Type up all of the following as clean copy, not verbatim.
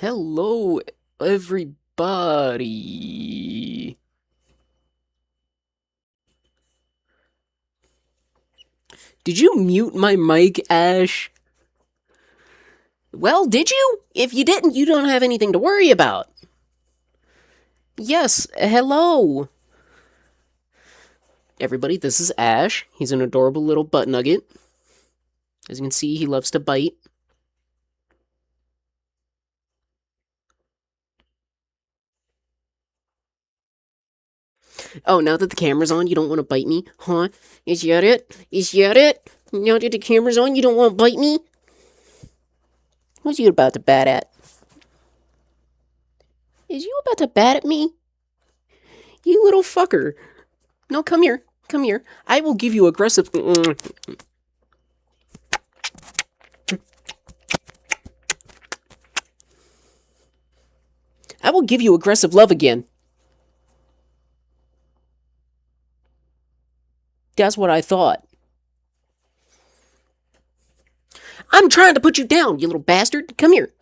Hello, everybody. Did you mute my mic, Ash? Well, did you? If you didn't, you don't have anything to worry about. Yes, hello. Everybody, this is Ash. He's an adorable little butt nugget. As you can see, he loves to bite. Oh, now that the camera's on, you don't want to bite me? Huh? Is that it? Is that it? Now that the camera's on, you don't want to bite me? Who's you about to bat at? Is you about to bat at me? You little fucker. No, come here. Come here. I will give you aggressive. I will give you aggressive love again. That's what I thought. I'm trying to put you down, you little bastard. Come here.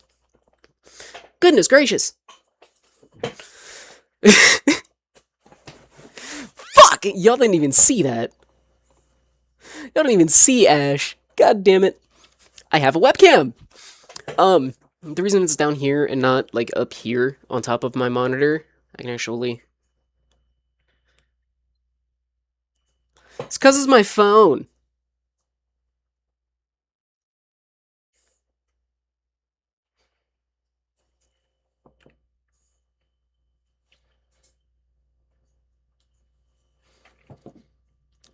Goodness gracious. Fuck! Y'all didn't even see that. Y'all didn't even see Ash. God damn it. I have a webcam. The reason it's down here and not, like, up here on top of my monitor, I can actually... It's because it's my phone.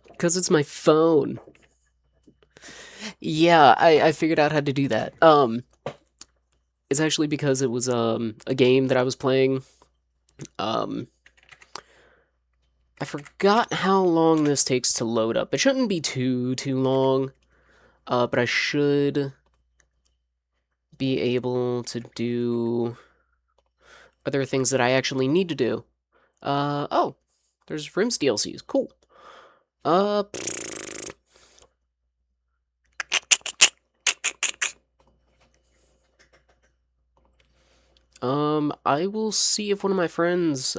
Because it's my phone. Yeah, I figured out how to do that. It's actually because it was, a game that I was playing. Um, I forgot how long this takes to load up. It shouldn't be too long, but I should be able to do other things that I actually need to do. Oh, there's Rims DLCs. Cool. Uh, I will see if one of my friends,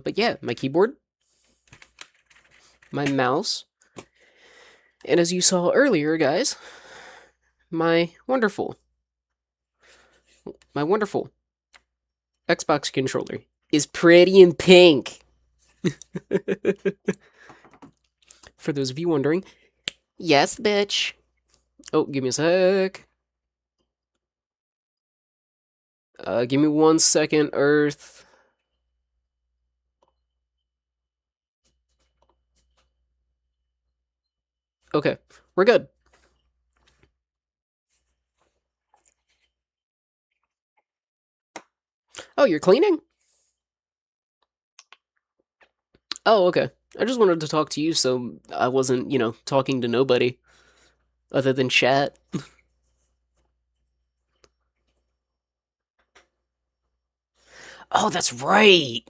but yeah, my keyboard, my mouse, and as you saw earlier, guys, my wonderful, my wonderful Xbox controller is pretty in pink. For those of you wondering, yes, bitch. Oh, give me a sec. Give me 1 second, Earth. Okay, we're good. Oh, you're cleaning? Oh, okay. I just wanted to talk to you so I wasn't, talking to nobody other than chat. Oh, that's right.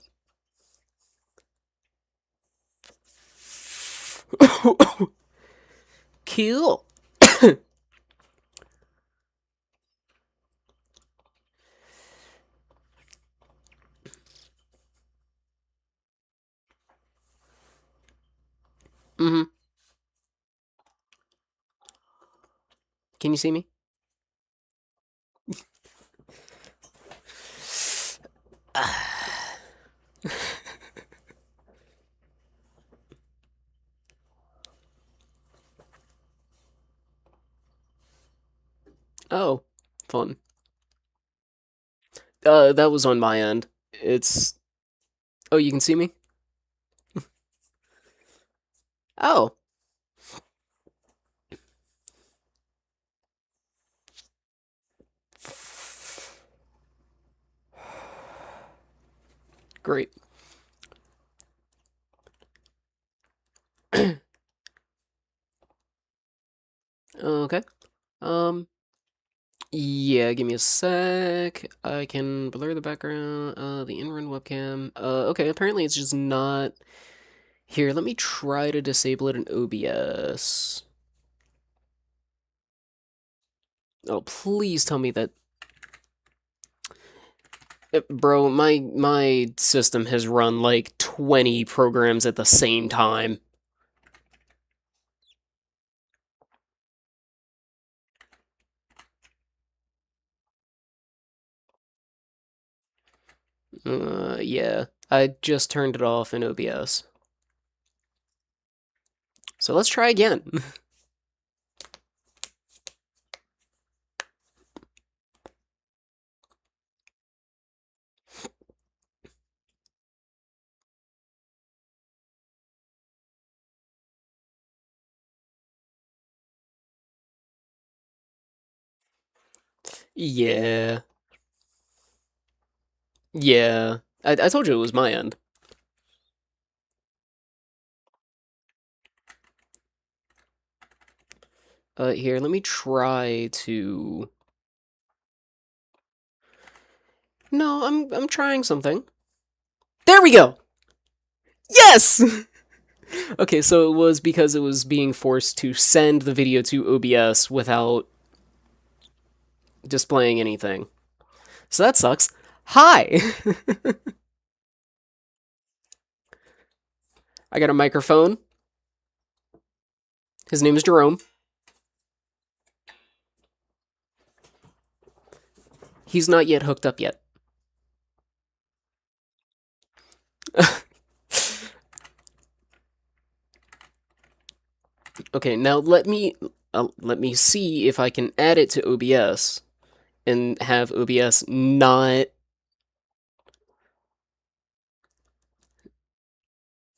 Cool. Mm-hmm. Can you see me? Oh, fun. That was on my end. It's... Oh, you can see me? Oh, great. Okay. Um, Yeah, give me a sec. I can blur the background, the in-run webcam. Okay, apparently it's just not here. Let me try to disable it in OBS. Oh, please tell me that. Bro, my system has run like 20 programs at the same time. Yeah. I just turned it off in OBS. So let's try again. Yeah. Yeah. I told you it was my end. Here, let me try to... No, I'm trying something. There we go! Yes! Okay, so it was because it was being forced to send the video to OBS without displaying anything. So that sucks. Hi! I got a microphone. His name is Jerome. He's not yet hooked up yet. Okay, now let me see if I can add it to OBS and have OBS not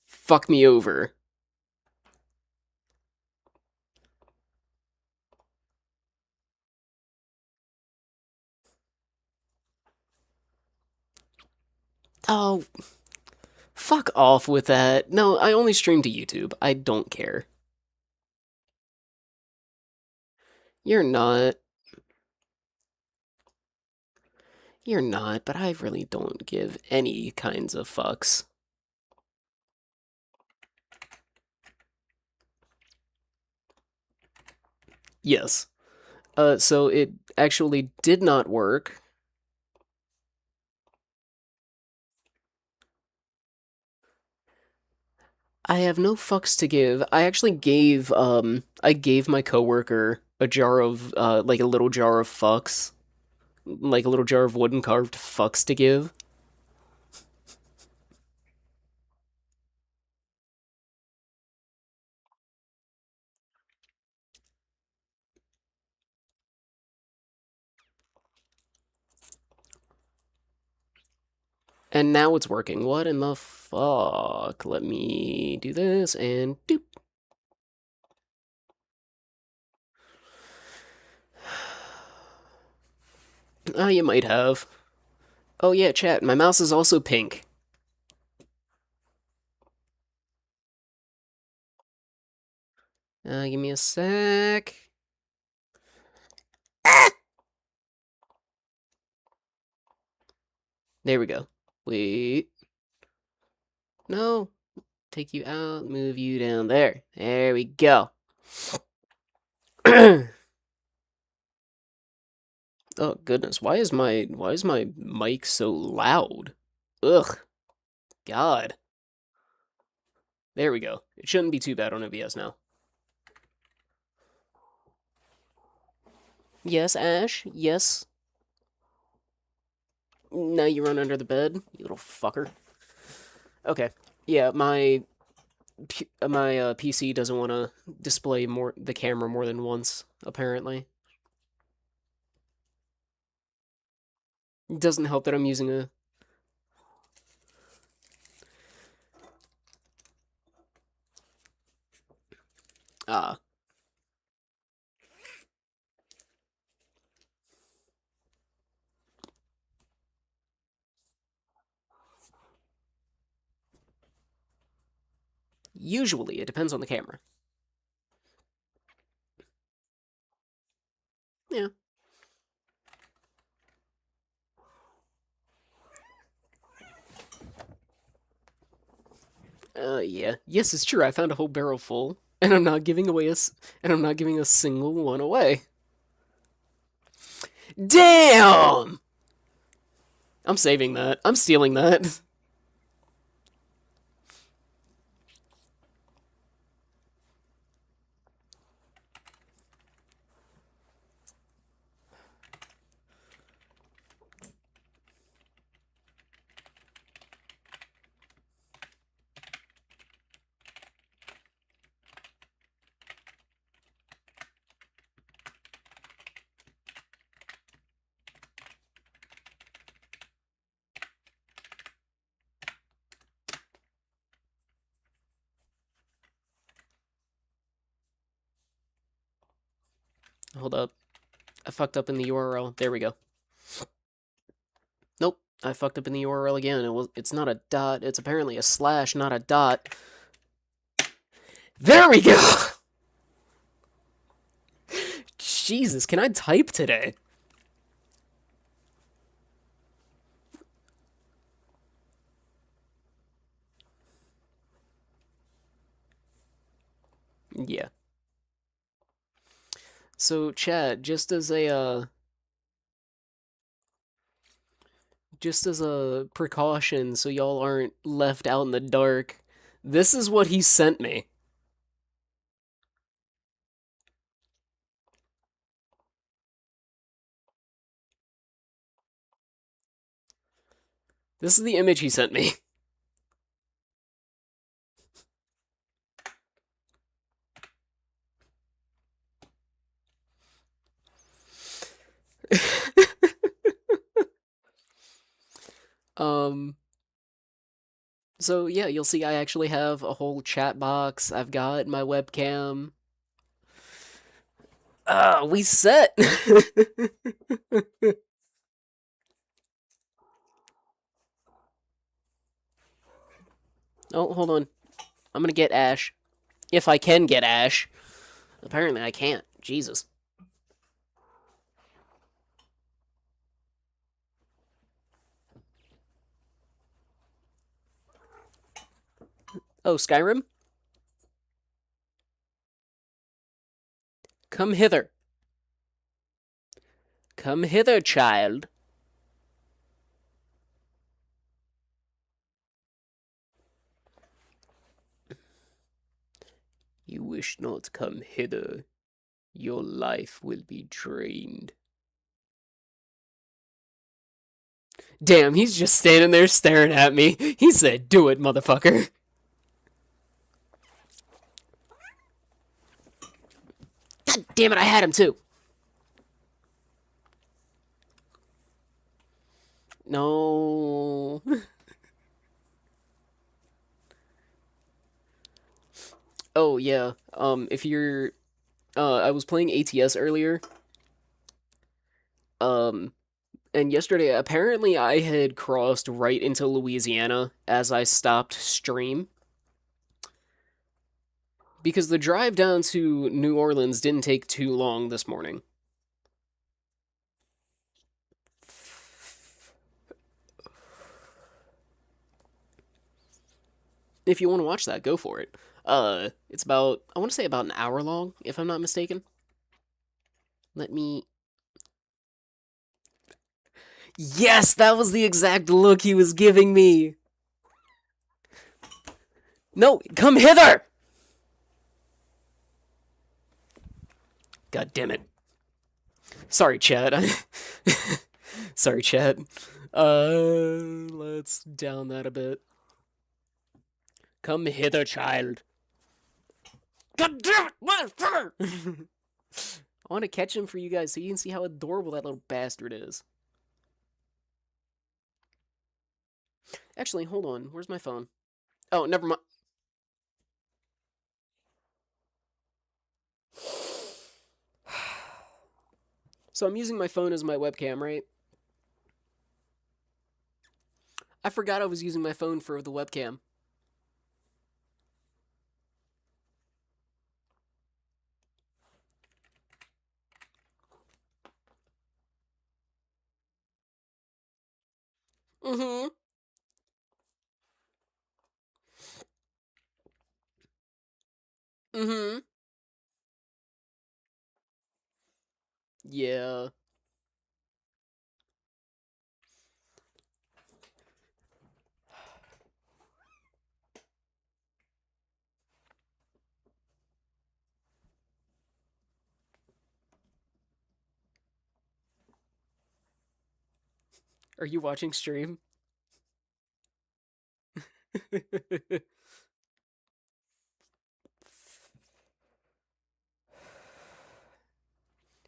fuck me over. Oh, fuck off with that. No, I only stream to YouTube. I don't care. You're not. You're not, but I really don't give any kinds of fucks. Yes. So it actually did not work. I have no fucks to give. I actually I gave my coworker a jar of, like a little jar of fucks. Like a little jar of wooden carved fucks to give. And now it's working. What in the fuck? Let me do this and doop. Oh, you might have. Oh yeah, chat, my mouse is also pink. Give me a sec. There we go. Wait. No. Take you out, move you down there. There we go. Oh goodness, why is my mic so loud? Ugh. God. There we go. It shouldn't be too bad on OBS now. Yes, Ash. Yes. Now you run under the bed, you little fucker. Okay. Yeah, my PC doesn't want to display the camera more than once, apparently. It doesn't help that I'm using a... Ah. Usually, it depends on the camera. Yeah. Yeah. Yes, it's true. I found a whole barrel full, and I'm not giving away and I'm not giving a single one away. Damn! I'm saving that. I'm stealing that. Hold up. I fucked up in the URL. There we go. Nope. I fucked up in the URL again. It's not a dot. It's apparently a slash, not a dot. There we go. Jesus, can I type today? Yeah. So, chat, just as a precaution so y'all aren't left out in the dark, this is what he sent me. This is the image he sent me. um so yeah, you'll see I actually have a whole chat box. I've got my webcam. We set. Oh, hold on. I'm gonna get Ash. If I can get Ash. Apparently I can't. Jesus. Oh, Skyrim? Come hither. Come hither, child. You wish not come hither. Your life will be drained. Damn, he's just standing there staring at me. He said, do it, motherfucker. God damn it, I had him too. No. Oh, yeah. If you're... I was playing ATS earlier. Um, and yesterday, apparently I had crossed right into Louisiana as I stopped stream. Because the drive down to New Orleans didn't take too long this morning. If you want to watch that, go for it. It's about, I want to say about an hour long, if I'm not mistaken. Let me... Yes, that was the exact look he was giving me. No, come hither! God damn it. Sorry, chat. Sorry, chat. Let's down that a bit. Come hither, child. God damn it, motherfucker! I want to catch him for you guys so you can see how adorable that little bastard is. Actually, hold on. Where's my phone? Oh, never mind. So I'm using my phone as my webcam, right? I forgot I was using my phone for the webcam. Mm-hmm. Mm-hmm. Yeah. Are you watching stream?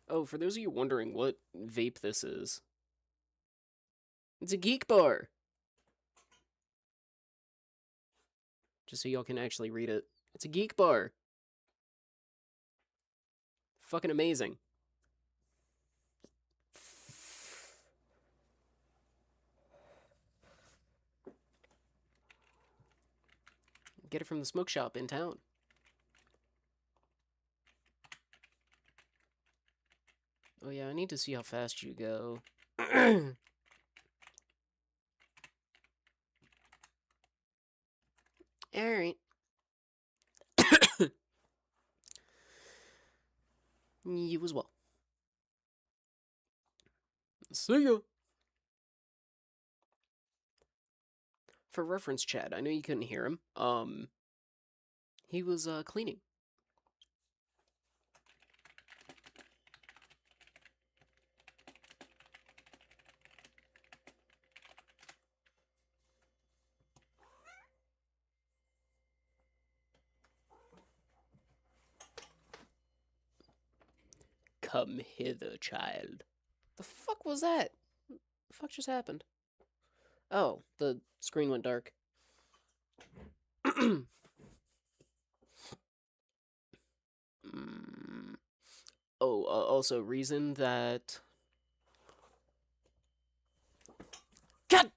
Oh, for those of you wondering what vape this is, it's a geek bar. Just so y'all can actually read it. It's a geek bar. Fucking amazing. Get it from the smoke shop in town. Oh yeah, I need to see how fast you go. Alright. You as well. See ya. For reference, Chad, I know you couldn't hear him. He was cleaning. Come hither, child. The fuck was that? The fuck just happened? Oh, the screen went dark. Oh, also, reason that... God!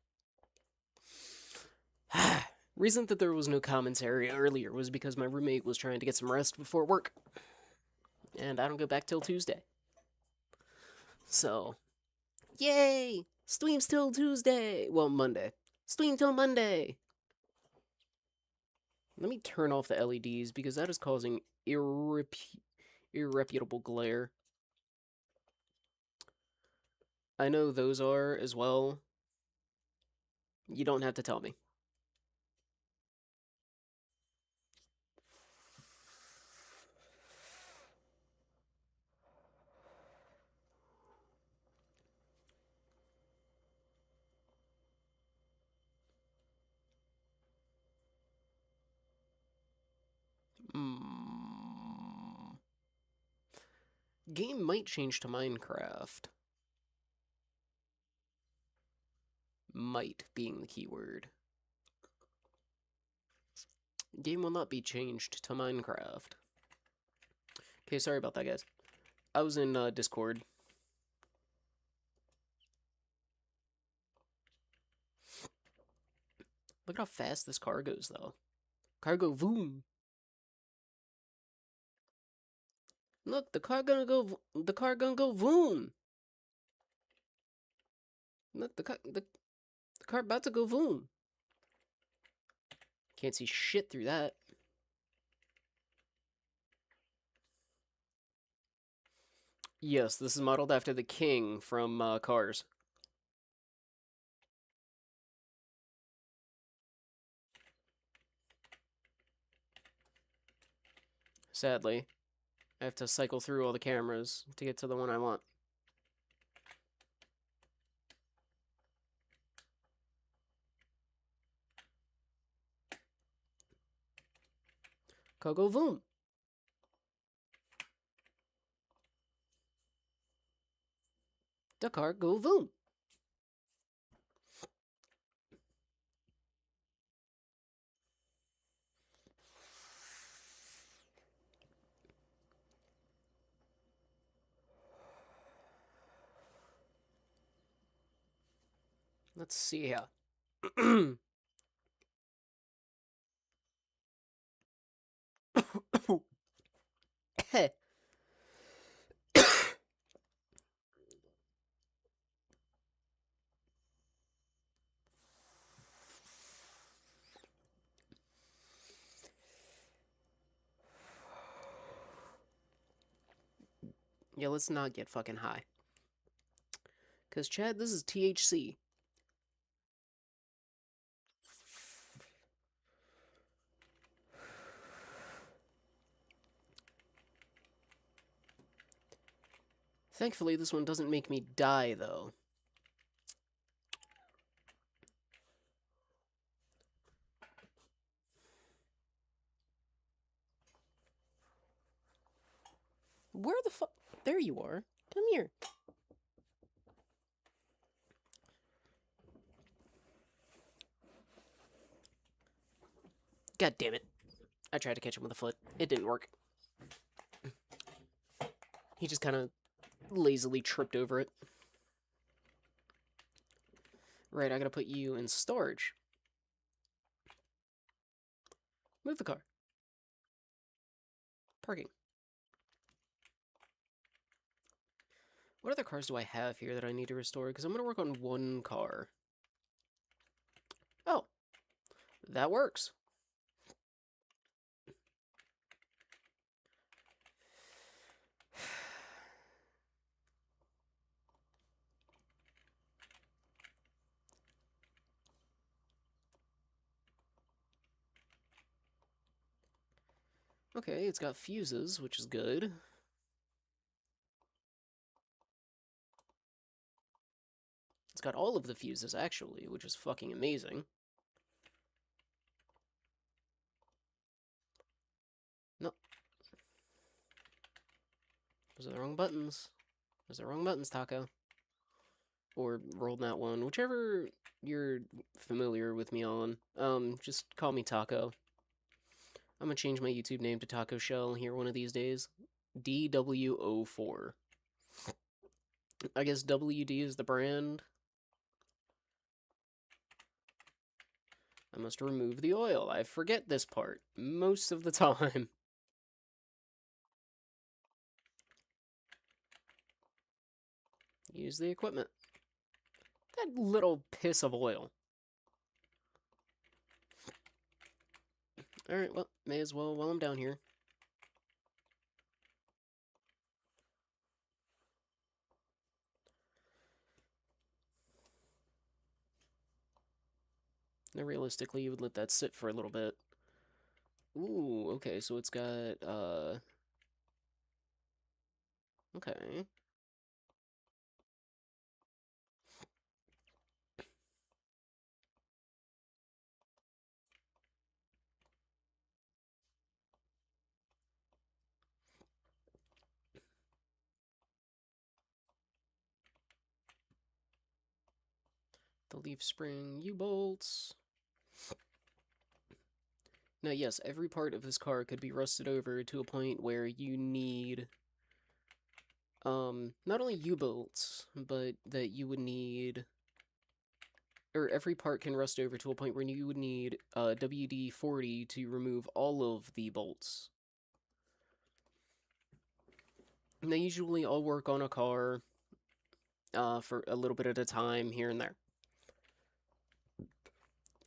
Reason that there was no commentary earlier was because my roommate was trying to get some rest before work. And I don't go back till Tuesday. So, yay! Stream till Tuesday! Well, Monday. Stream till Monday! Let me turn off the LEDs because that is causing irreputable glare. I know those are as well. You don't have to tell me. Game might change to Minecraft. Might being the keyword. Game will not be changed to Minecraft. Okay, sorry about that, guys. I was in Discord. Look at how fast this car goes, though. Car go voom. Look, the car gonna go. The car gonna go voom. Look, the car about to go voom. Can't see shit through that. Yes, this is modeled after the King from Cars. Sadly, I have to cycle through all the cameras to get to the one I want. Car go voom. The car go voom. Let's see here. Yeah, let's not get fucking high. Because, Chad, this is THC. Thankfully, this one doesn't make me die, though. Where the fuck? There you are. Come here. God damn it. I tried to catch him with a foot. It didn't work. He just kind of lazily tripped over it. Right, I gotta put you in storage. Move the car. Parking. What other cars do I have here that I need to restore? Because I'm gonna work on one car. Oh, that works. Okay, it's got fuses, which is good. It's got all of the fuses, actually, which is fucking amazing. No. Those are the wrong buttons. Those are the wrong buttons, Taco. Or rolled that one. Whichever you're familiar with me on. Just call me Taco. I'm gonna change my YouTube name to Taco Shell here one of these days. DW04. I guess WD is the brand. I must remove the oil. I forget this part most of the time. Use the equipment. That little piss of oil. Alright, well, may as well while I'm down here. Now, realistically, you would let that sit for a little bit. Ooh, okay, so it's got, okay. The leaf spring U-bolts. Now, yes, every part of this car could be rusted over to a point where you need, not only U-bolts, but that you would need, or every part can rust over to a point where you would need WD-40 to remove all of the bolts. And they usually all work on a car for a little bit at a time here and there.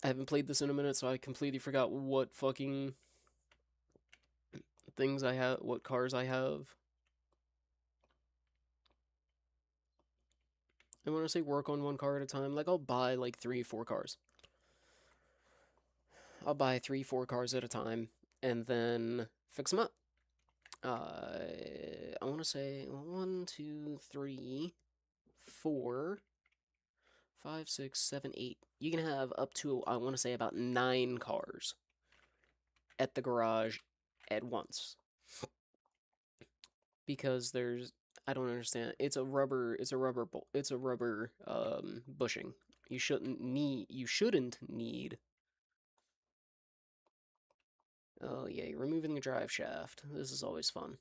I haven't played this in a minute, so I completely forgot what fucking things I have, what cars I have. And when I say work on one car at a time, like I'll buy like 3-4 cars. I'll buy 3-4 cars at a time and then fix them up. I want to say 1, 2, 3, 4, 5, 6, 7, 8. You can have up to, I want to say, about 9 cars at the garage at once. Because there's, I don't understand. It's a rubber bushing. You shouldn't need. Oh yeah, you're removing the drive shaft. This is always fun.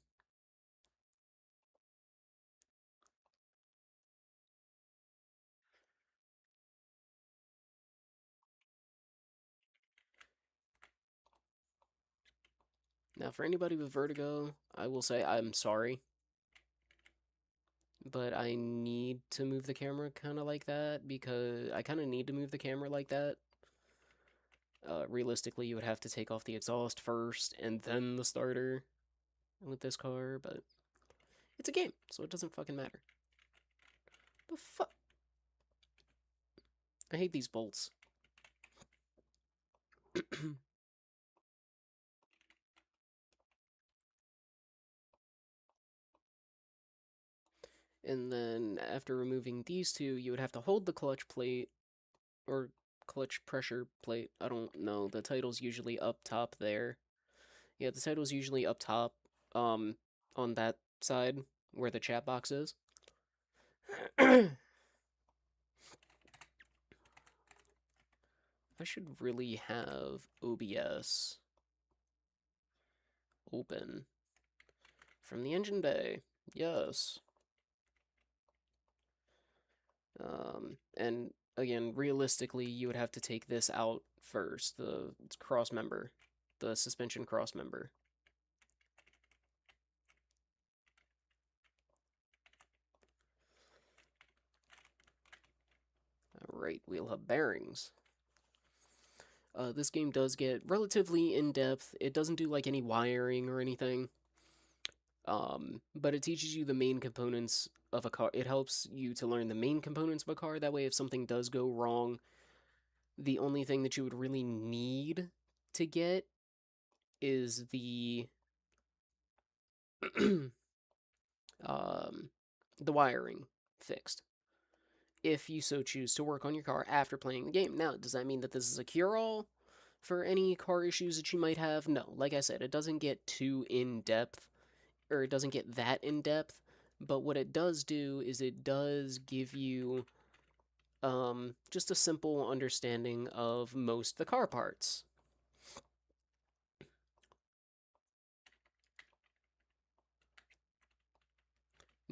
Now, for anybody with vertigo, I will say I'm sorry, but I need to move the camera kind of like that because I kind of need to move the camera like that. Realistically, you would have to take off the exhaust first and then the starter with this car, but It's a game, so it doesn't fucking matter. The fuck? I hate these bolts. And then after removing these two, you would have to hold the clutch plate, or clutch pressure plate. I don't know. The title's usually up top there. Yeah, the title's usually up top, on that side where the chat box is. I should really have OBS open from the engine bay. Yes. And again, realistically, you would have to take this out first, the cross member, the suspension cross member. Alright, wheel hub bearings. This game does get relatively in-depth. It doesn't do like any wiring or anything. But it teaches you the main components of a car. It helps you to learn the main components of a car. That way, if something does go wrong, the only thing that you would really need to get is the the wiring fixed, if you so choose to work on your car after playing the game. Now, does that mean that this is a cure-all for any car issues that you might have? No. Like I said, it doesn't get too in-depth, or it doesn't get that in-depth, but what it does do is it does give you just a simple understanding of most of the car parts.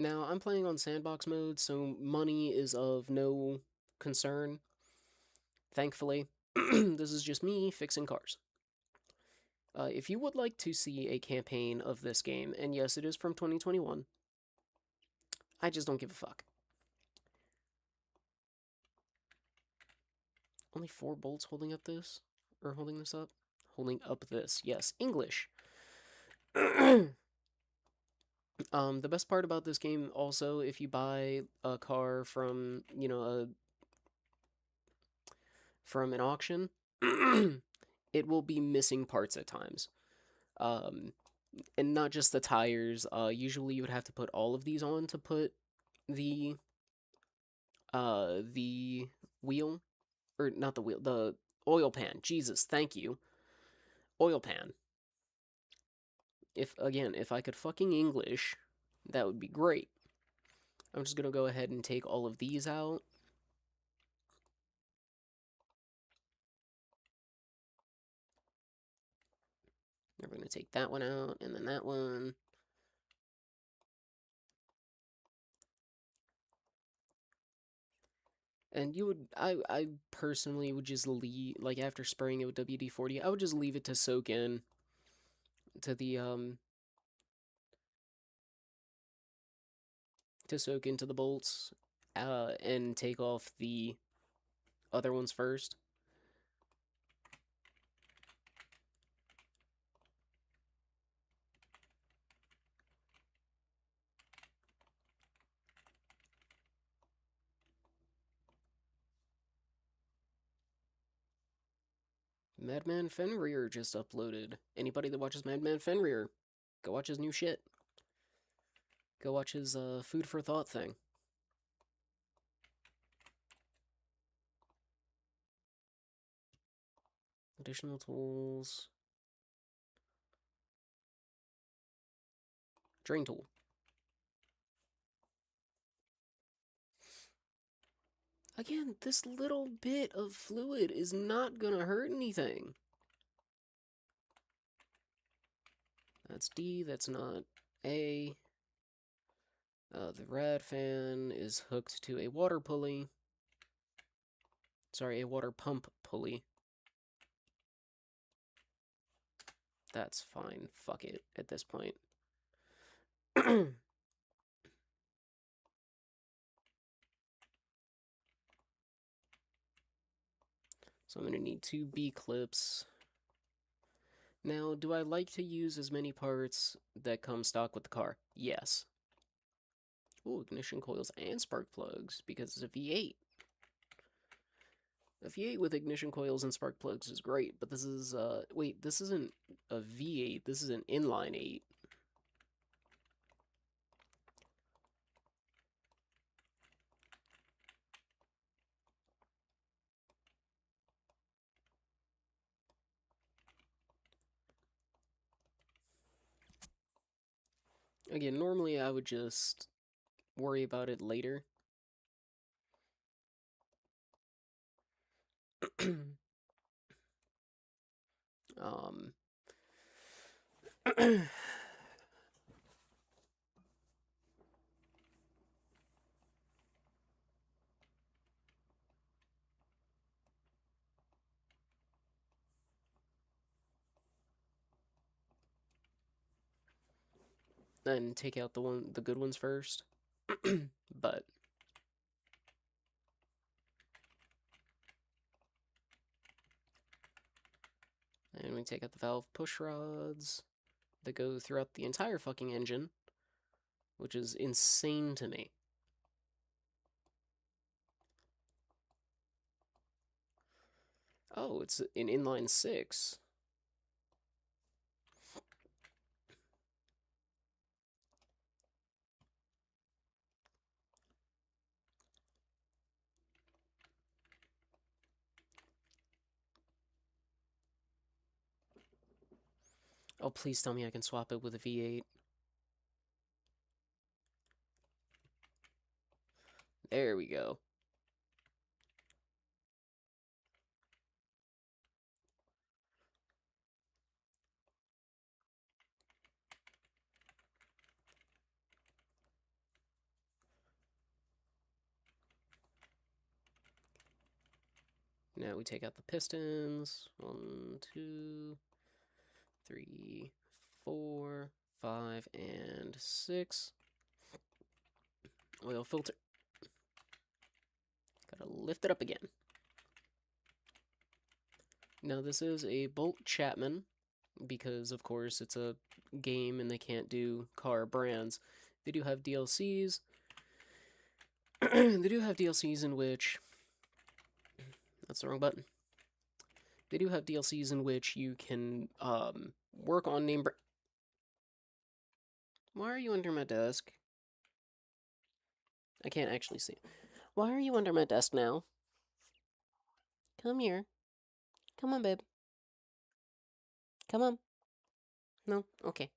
Now, I'm playing on sandbox mode, so money is of no concern, thankfully. This is just me fixing cars. If you would like to see a campaign of this game, and yes, it is from 2021, I just don't give a fuck. Only 4 bolts holding up this? Or holding this up? Holding up this. Yes, English. The best part about this game also, if you buy a car from, from an auction, it will be missing parts at times. And not just the tires. Usually you would have to put all of these on to put the wheel, or not the wheel, the oil pan. Jesus, thank you. Oil pan. If I could fucking English, that would be great. I'm just gonna go ahead and take all of these out. We're gonna take that one out, and then that one. And you would, I personally would just leave, like after spraying it with WD-40, I would just leave it to soak in to the, to soak into the bolts, and take off the other ones first. Madman Fenrir just uploaded. Anybody that watches Madman Fenrir, go watch his new shit. Go watch his food for thought thing. Additional tools. Drain tool. Again, this little bit of fluid is not gonna hurt anything. That's D, that's not A. The rad fan is hooked to a water pulley. Sorry, a water pump pulley. That's fine. Fuck it at this point. So I'm going to need 2 B-clips. Now, do I like to use as many parts that come stock with the car? Yes. Ooh, ignition coils and spark plugs, because it's a V8. A V8 with ignition coils and spark plugs is great, but this is, wait, this isn't a V8, this is an inline 8. Again, normally I would just worry about it later. um, then take out the good ones first. But and we take out the valve push rods that go throughout the entire fucking engine, which is insane to me. Oh, it's an inline 6. Oh, please tell me I can swap it with a V8. There we go. Now we take out the pistons. 1, 2, 3, 4, 5, and 6. Oil filter. Gotta lift it up again. Now this is a Bolt Chapman, because of course it's a game and they can't do car brands. They do have DLCs. They do have DLCs in which... That's the wrong button. They do have DLCs in which you can work on name brand. Why are you under my desk? I can't actually see. Why are you under my desk now? Come here. Come on, babe. Come on. No? Okay.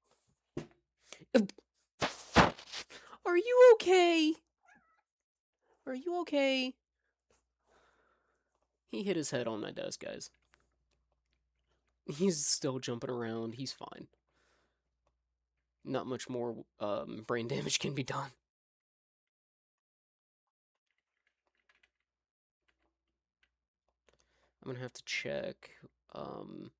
Are you okay? Are you okay? He hit his head on my desk, guys. He's still jumping around. He's fine. Not much more brain damage can be done. I'm gonna have to check. I'm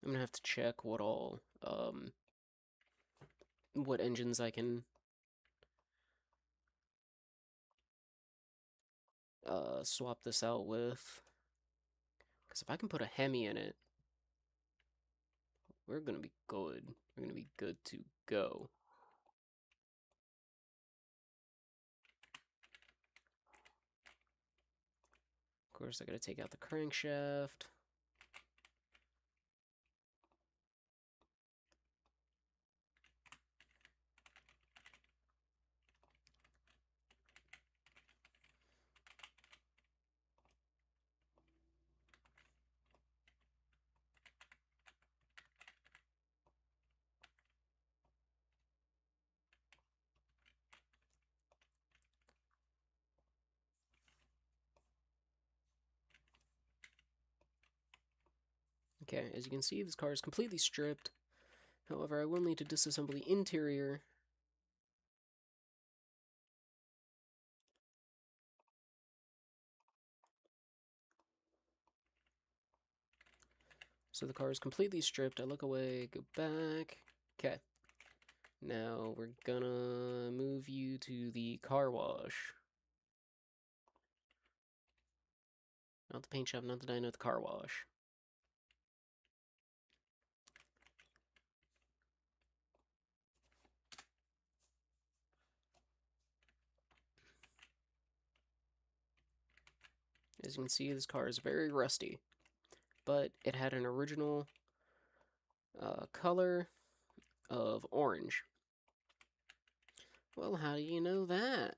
gonna have to check what all what engines I can swap this out with. Because if I can put a Hemi in it, we're gonna be good. We're gonna be good to go. Of course, I gotta take out the crankshaft. Okay, as you can see, this car is completely stripped. However, I will need to disassemble the interior. So the car is completely stripped. I look away, go back. Okay. Now we're gonna move you to the car wash. Not the paint shop, not the dyno, the car wash. As you can see, this car is very rusty, but it had an original color of orange. Well, how do you know that?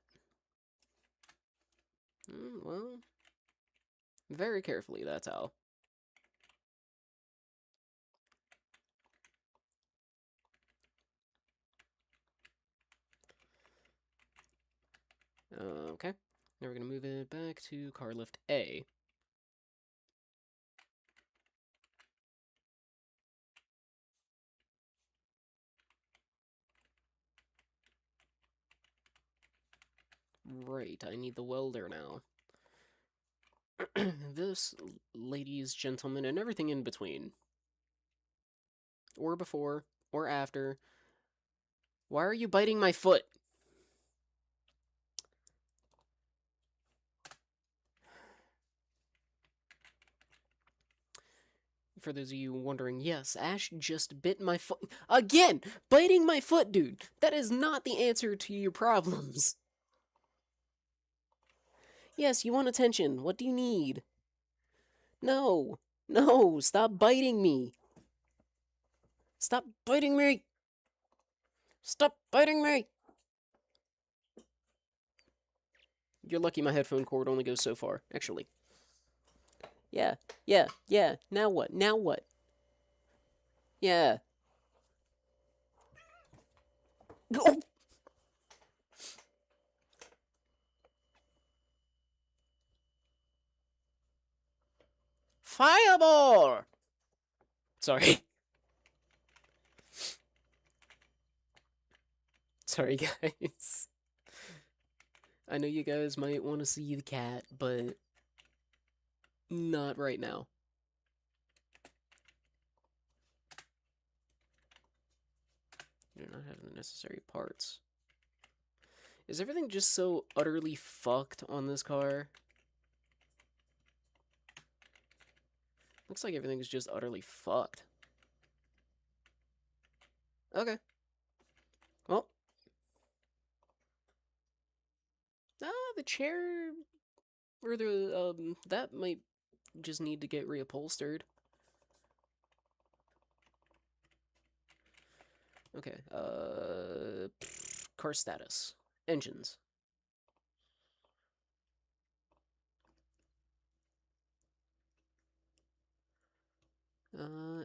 Well, very carefully, that's how. Okay, now we're going to move it back to car lift A. Right, I need the welder now. This, ladies, gentlemen, and everything in between. Or before, or after. Why are you biting my foot? For those of you wondering, yes, Ash just bit my foot. Again! Biting my foot, dude! That is not the answer to your problems. Yes, you want attention. What do you need? No! No! Stop biting me! Stop biting me! Stop biting me! You're lucky my headphone cord only goes so far, actually. Yeah, yeah. Now what? Now what? Yeah. Oh! Fireball! Sorry. Sorry, guys. I know you guys might want to see the cat, but not right now. Do not have the necessary parts. Is everything just so utterly fucked on this car? Looks like everything's just utterly fucked. Okay. Well. The chair... Or the, that might just need to get reupholstered. Okay, car status. Engines.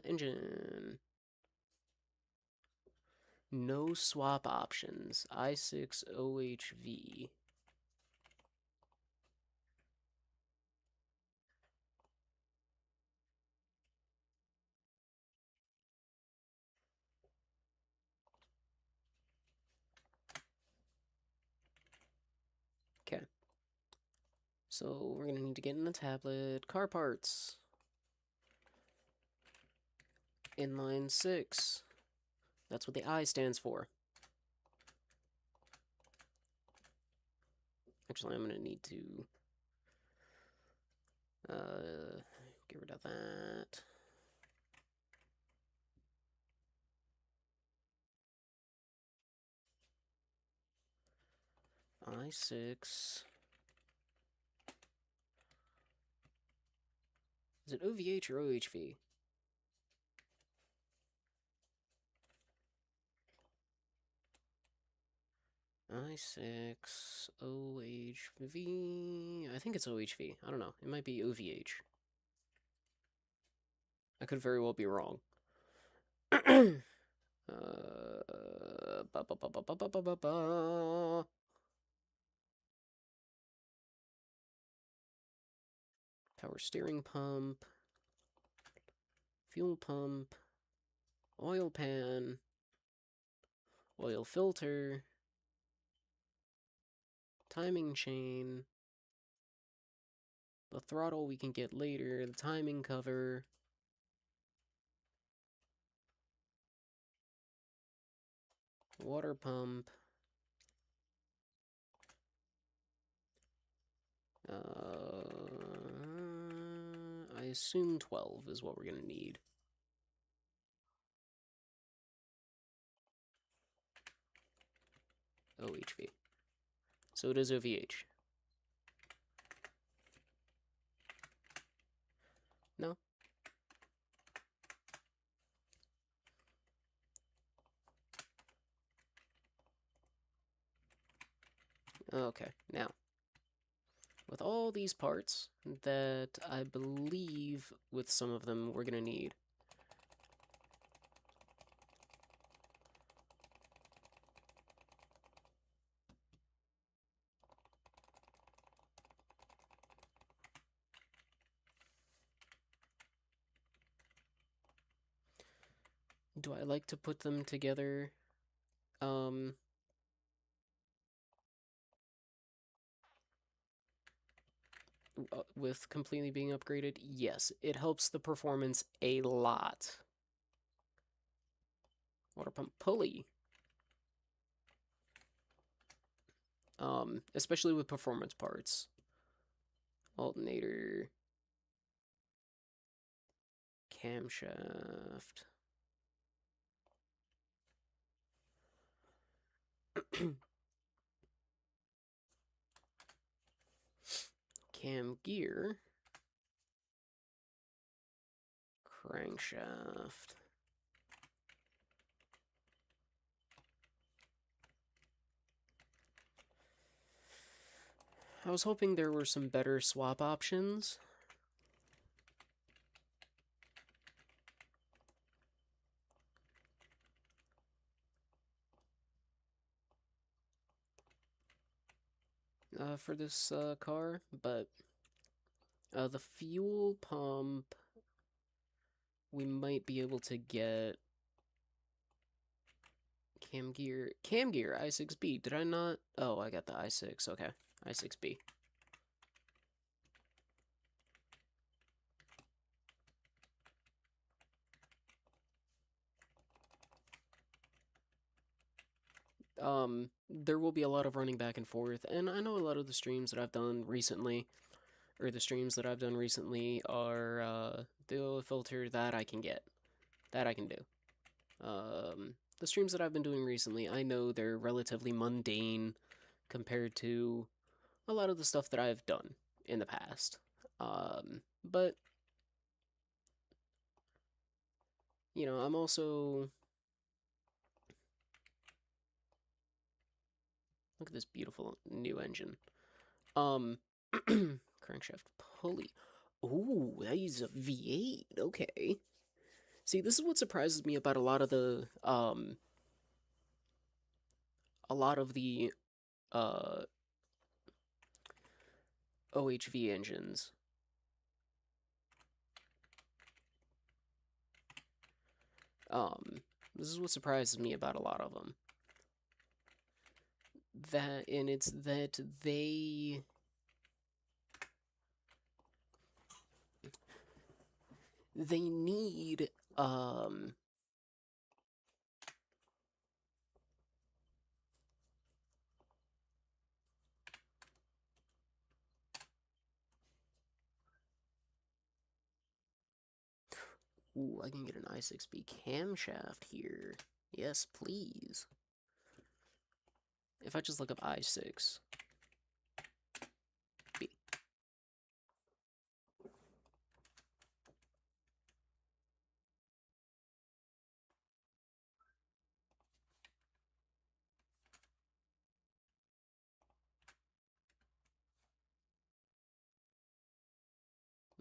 Engine. No swap options. i6 OHV. Okay. So we're gonna need to get in the tablet. Car parts. Inline 6. That's what the I stands for. Actually, I'm gonna need to get rid of that. I6. Is it OVH or OHV? I6 OHV. I think it's OHV. I don't know. It might be OVH. I could very well be wrong. Ba, ba, ba, ba, ba, ba, ba, ba. Power steering pump. Fuel pump. Oil pan. Oil filter. Timing chain. The throttle we can get later. The timing cover. Water pump. I assume 12 is what we're going to need. OHV. So it is OVH. No? Okay, now, with all these parts that I believe with some of them we're gonna need. Do I like to put them together um, with completely being upgraded? Yes, it helps the performance a lot. Water pump pulley. Especially with performance parts. Alternator. Camshaft. Cam gear. Crankshaft. I was hoping there were some better swap options. For this car, but the fuel pump we might be able to get. Cam gear i6B. Did I not? Oh, I got the i6. Okay, i6B. There will be a lot of running back and forth, and I know a lot of the streams that I've done recently, or the streams that I've done recently, are the filter that I can get, that I can do. The streams that I've been doing recently, I know they're relatively mundane compared to a lot of the stuff that I've done in the past. But you know, I'm also look at this beautiful new engine. Crankshaft pulley. Ooh, that is a V8. Okay. See, this is what surprises me about a lot of the uh OHV engines. This is what surprises me about a lot of them. It's that they need ooh, I can get an i6B camshaft here. Yes, please. If I just look up i6B.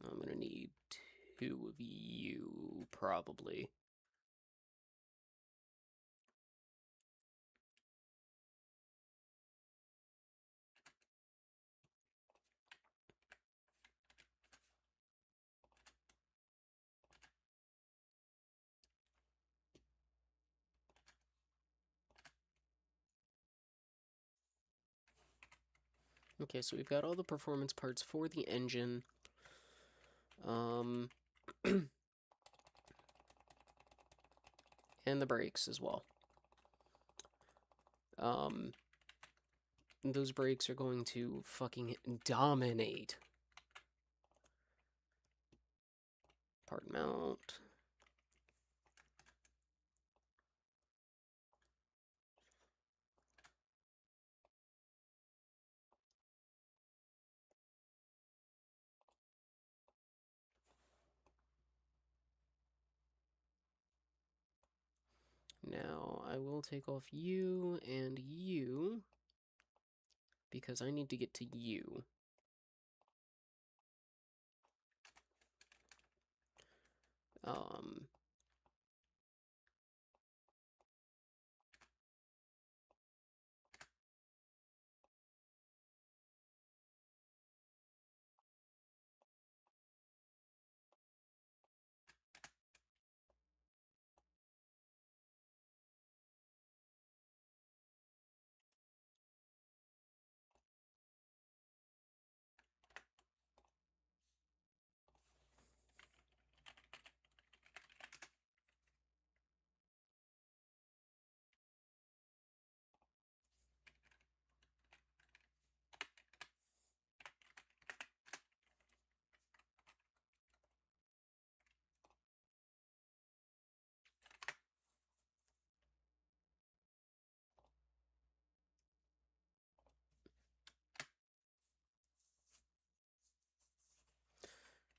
I'm gonna need two of you, probably. Okay, so we've got all the performance parts for the engine. And the brakes as well. Those brakes are going to fucking dominate. Part mount. Now, I will take off you and you, because I need to get to you. Um,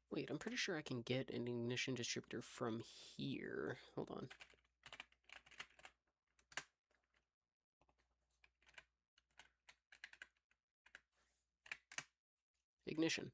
Wait, I'm pretty sure I can get an ignition distributor from here. Hold on. Ignition.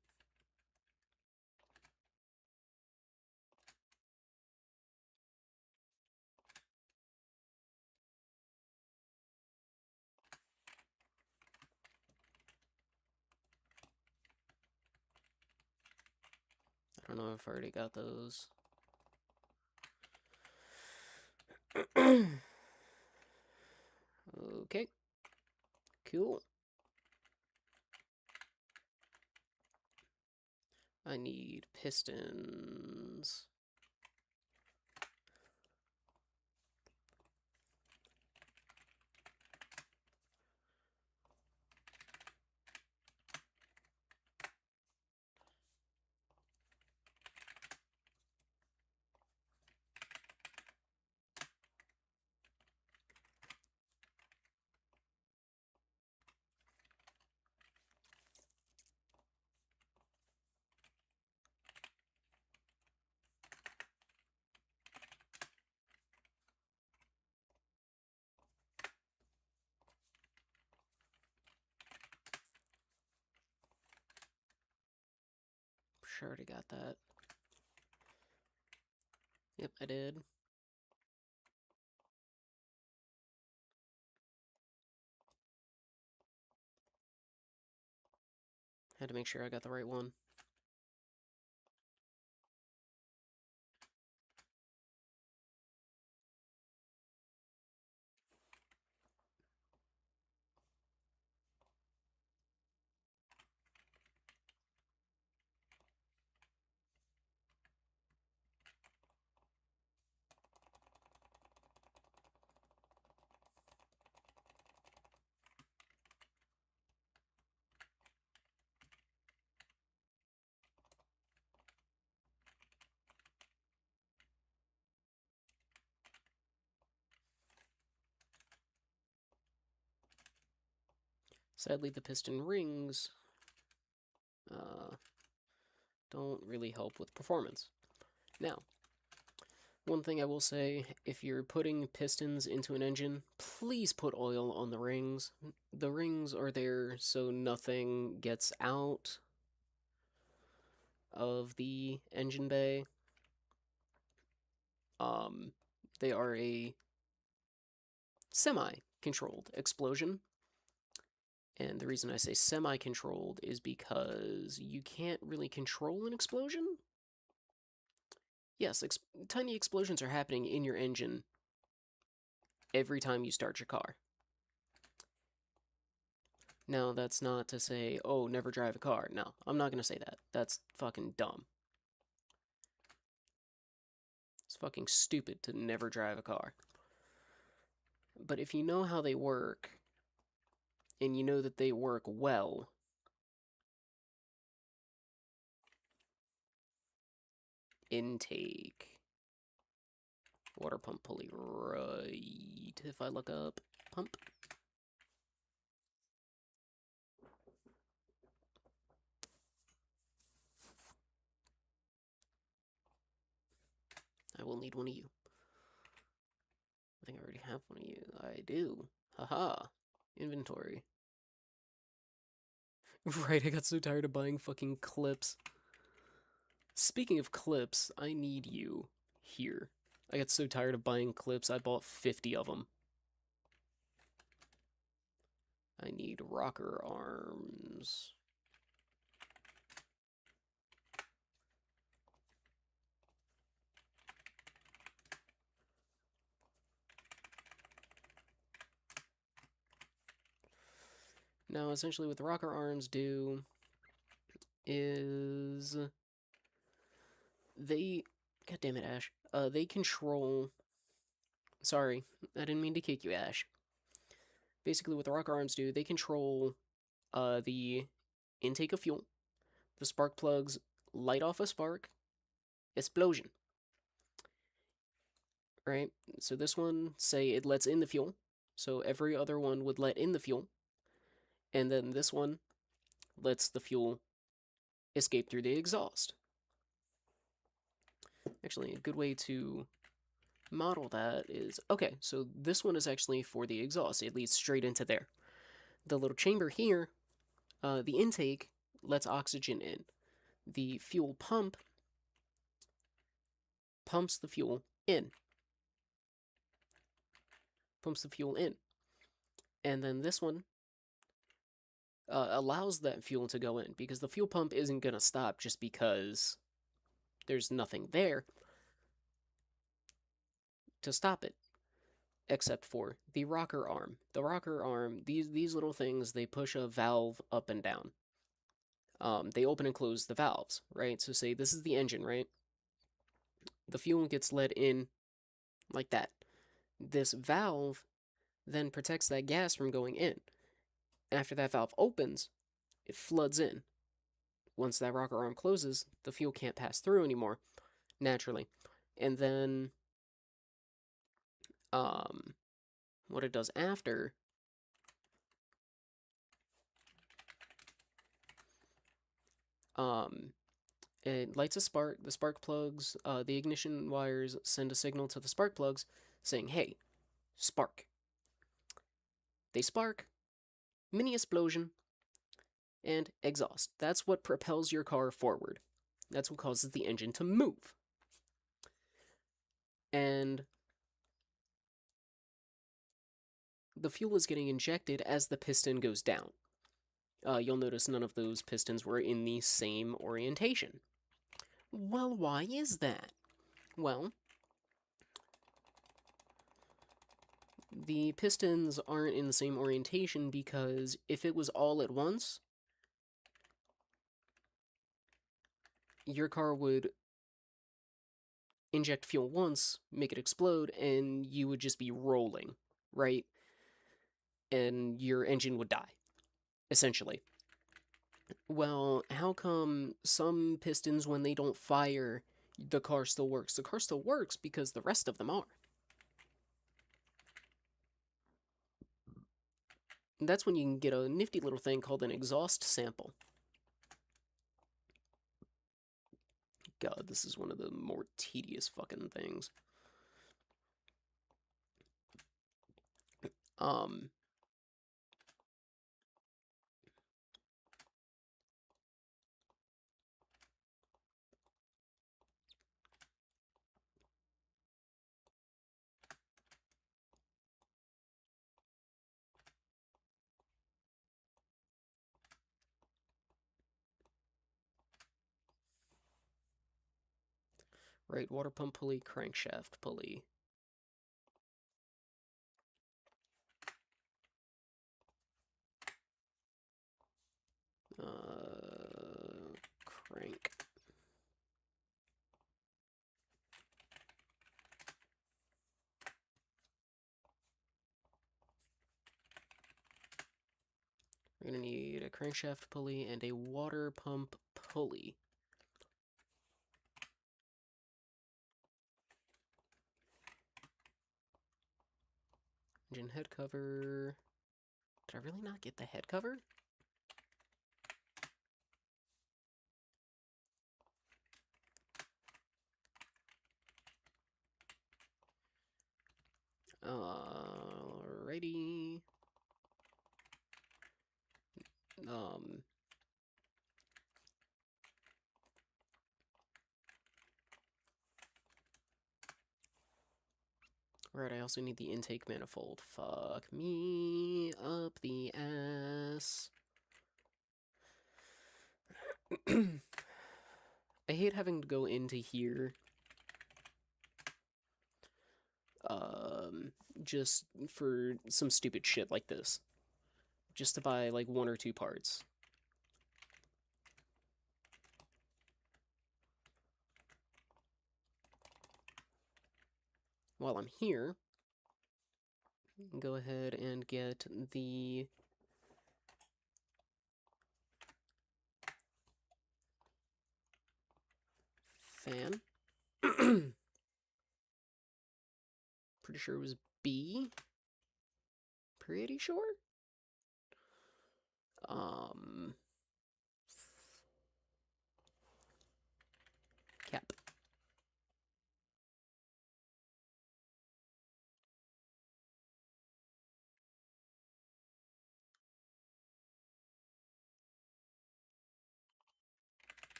I don't know if I already got those. Okay. Cool. I need pistons. Sure already got that. Yep, I did. Had to make sure I got the right one. Sadly, the piston rings don't really help with performance. Now, one thing I will say, if you're putting pistons into an engine, please put oil on the rings. The rings are there so nothing gets out of the engine bay. They are a semi-controlled explosion. And the reason I say semi-controlled is because you can't really control an explosion. Yes, tiny explosions are happening in your engine every time you start your car. Now, that's not to say, oh, never drive a car. No, I'm not going to say that. That's fucking dumb. It's fucking stupid to never drive a car. But if you know how they work, and you know that they work well, intake. Water pump pulley right. If I look up, pump. I will need one of you. I think I already have one of you. I do. Haha. Inventory. Right, I got so tired of buying fucking clips. Speaking of clips, I need you here. I got so tired of buying clips, I bought 50 of them. I need rocker arms. Now, essentially what the rocker arms do is they... God damn it, Ash. They control... Sorry, I didn't mean to kick you, Ash. Basically, what the rocker arms do, they control the intake of fuel. The spark plugs light off a spark. Explosion. Right? So this one, say it lets in the fuel. So every other one would let in the fuel. And then this one lets the fuel escape through the exhaust. Actually, a good way to model that is... Okay, so this one is actually for the exhaust. It leads straight into there. The little chamber here, the intake lets oxygen in. The fuel pump pumps the fuel in. Pumps the fuel in. And then this one allows that fuel to go in, because the fuel pump isn't going to stop just because there's nothing there to stop it, except for the rocker arm. The rocker arm, these little things, they push a valve up and down. They open and close the valves, right? So say this is the engine, right? The fuel gets let in like that. This valve then protects that gas from going in. After that valve opens, it floods in. Once that rocker arm closes, the fuel can't pass through anymore, naturally. And then, what it does after, it lights a spark. The spark plugs, the ignition wires send a signal to the spark plugs saying, hey, spark. They spark, mini explosion, and exhaust. That's what propels your car forward. That's what causes the engine to move. And the fuel is getting injected as the piston goes down. You'll notice none of those pistons were in the same orientation. Well, why is that? Well, the pistons aren't in the same orientation because if it was all at once, your car would inject fuel once, make it explode, and you would just be rolling, right? And your engine would die, essentially. Well, how come some pistons, when they don't fire, the car still works? The car still works because the rest of them are. And that's when you can get a nifty little thing called an exhaust sample. God, this is one of the more tedious fucking things. Right, water pump pulley, crankshaft pulley. Crank. We're gonna need a crankshaft pulley and a water pump pulley. Engine head cover. Did I really not get the head cover? Alrighty. Right, I also need the intake manifold. Fuck me up the ass. I hate having to go into here. Just for some stupid shit like this. Just to buy, like, 1 or 2 parts. While I'm here, go ahead and get the fan. Pretty sure it was B. Pretty sure? Cap.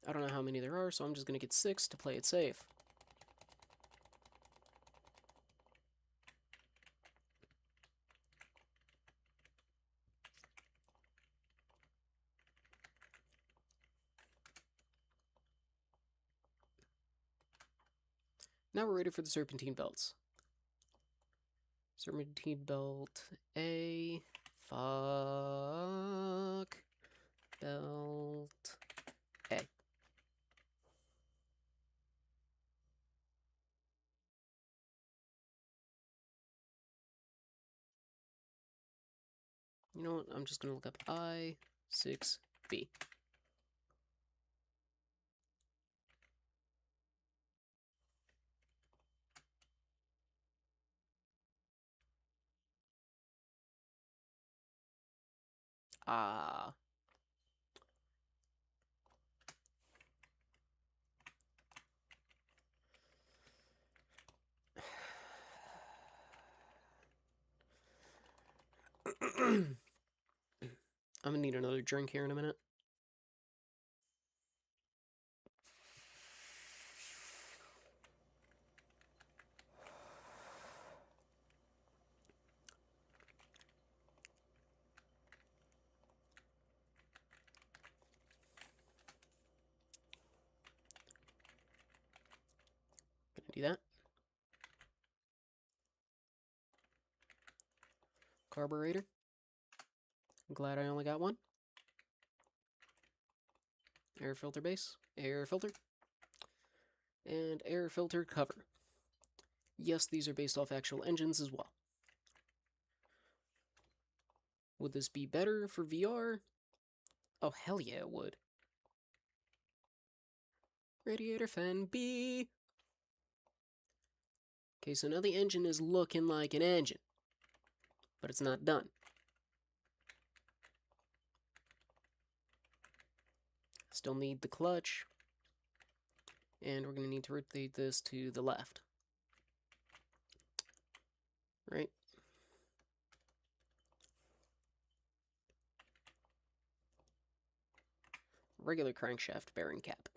I don't know how many there are, so I'm just gonna get 6 to play it safe. Now we're ready for the serpentine belts. Serpentine belt A. Fuck. Belt A. You know what? I'm just gonna look up I6B. Ah. I'm gonna need another drink here in a minute. Gonna do that. Carburetor. I'm glad I only got one. Air filter base. Air filter. And air filter cover. Yes, these are based off actual engines as well. Would this be better for VR? Oh, hell yeah, it would. Radiator fan B. Okay, so now the engine is looking like an engine. But it's not done. Still need the clutch. And we're going to need to rotate this to the left. Right? Regular crankshaft bearing cap.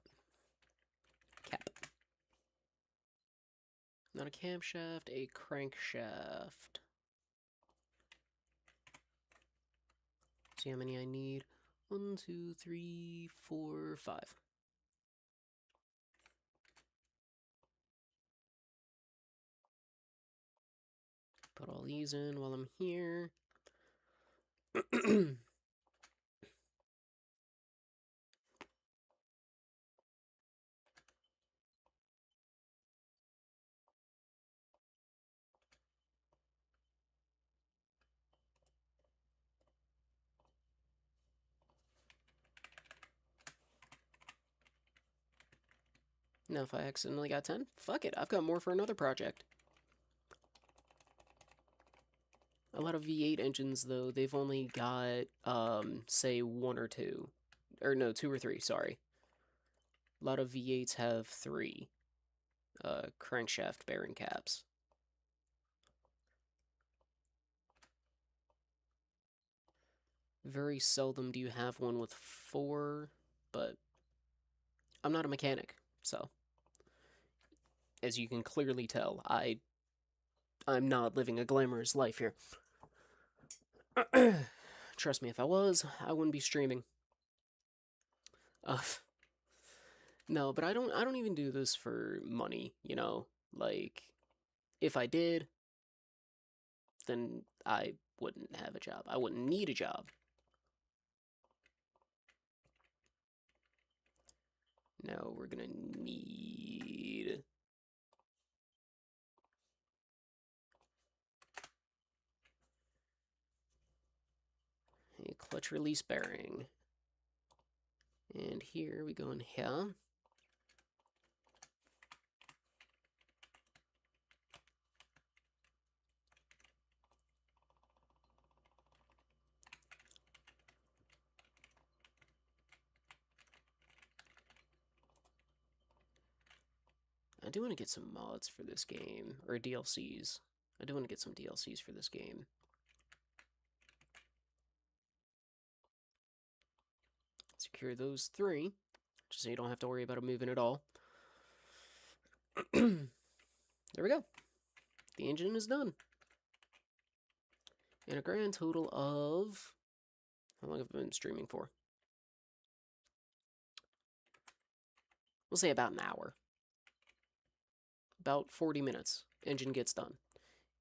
Cap. Not a camshaft, a crankshaft. See how many I need? 1, 2, 3, 4, 5. Put all these in while I'm here. Now if I accidentally got 10, fuck it, I've got more for another project. A lot of V8 engines, though, they've only got, say, 1 or 2. Or no, 2 or 3, sorry. A lot of V8s have 3 crankshaft bearing caps. Very seldom do you have one with 4, but I'm not a mechanic, so as you can clearly tell, I'm not living a glamorous life here. Trust me, if I was, I wouldn't be streaming. Uh, no, but I don't even do this for money, you know? Like, if I did, then I wouldn't have a job. I wouldn't need a job. Now we're gonna need a clutch release bearing. And here we go in here. I do want to get some mods for this game, or DLCs. I do want to get some DLCs for this game. Secure those 3, just so you don't have to worry about them moving at all. There we go. The engine is done. And a grand total of... How long have I been streaming for? We'll say about an hour. About 40 minutes. Engine gets done.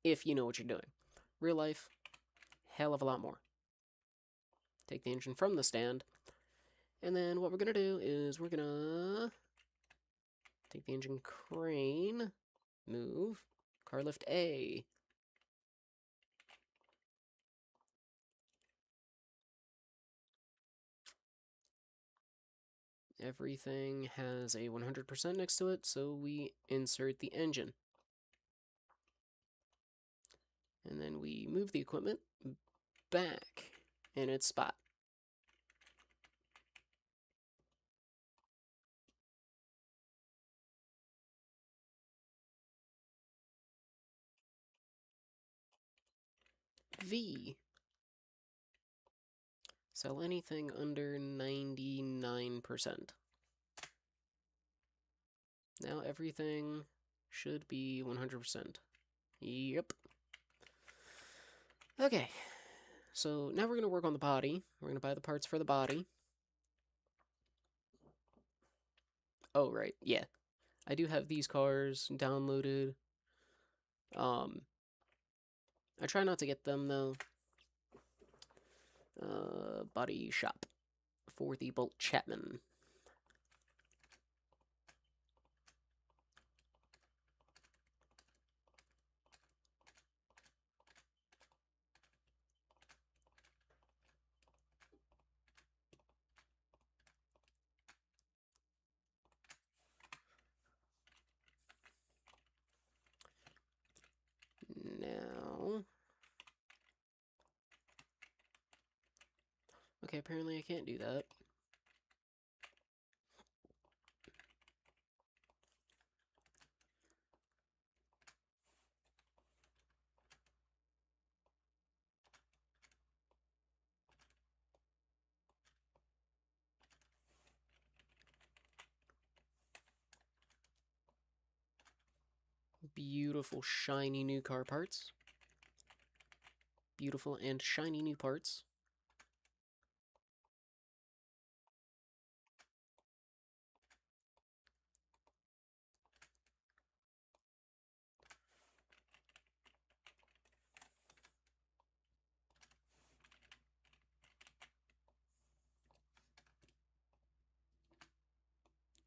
If you know what you're doing. Real life, hell of a lot more. Take the engine from the stand. And then what we're going to do is we're going to take the engine crane, move, car lift A. Everything has a 100% next to it, so we insert the engine. And then we move the equipment back in its spot. V. Sell anything under 99%. Now everything should be 100%. Yep. Okay. So now we're going to work on the body. We're going to buy the parts for the body. Oh, right. Yeah. I do have these cars downloaded. I try not to get them, though. Body shop for the Bolt Chapman. Now... Okay, apparently I can't do that. Beautiful, shiny new car parts. Beautiful and shiny new parts.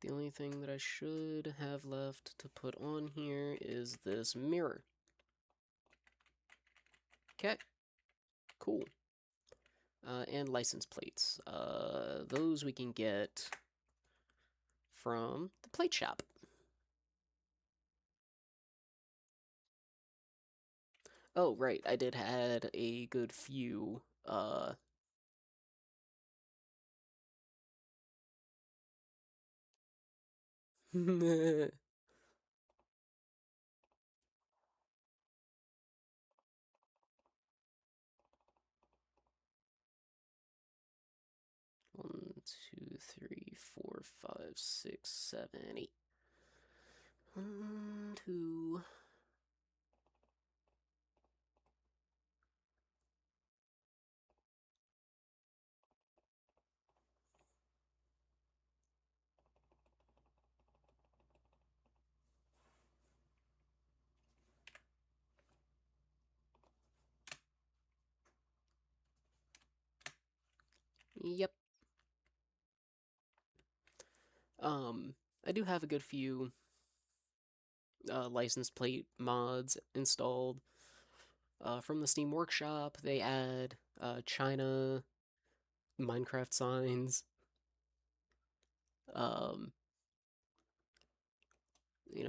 The only thing that I should have left to put on here is this mirror. Okay. Cool. And license plates. Those we can get from the plate shop. Oh, right. I did add a good few, One, two, three, four, five, six, seven, eight. 1, 2. Yep. I do have a good few license plate mods installed. From the Steam Workshop, they add China Minecraft signs. Um,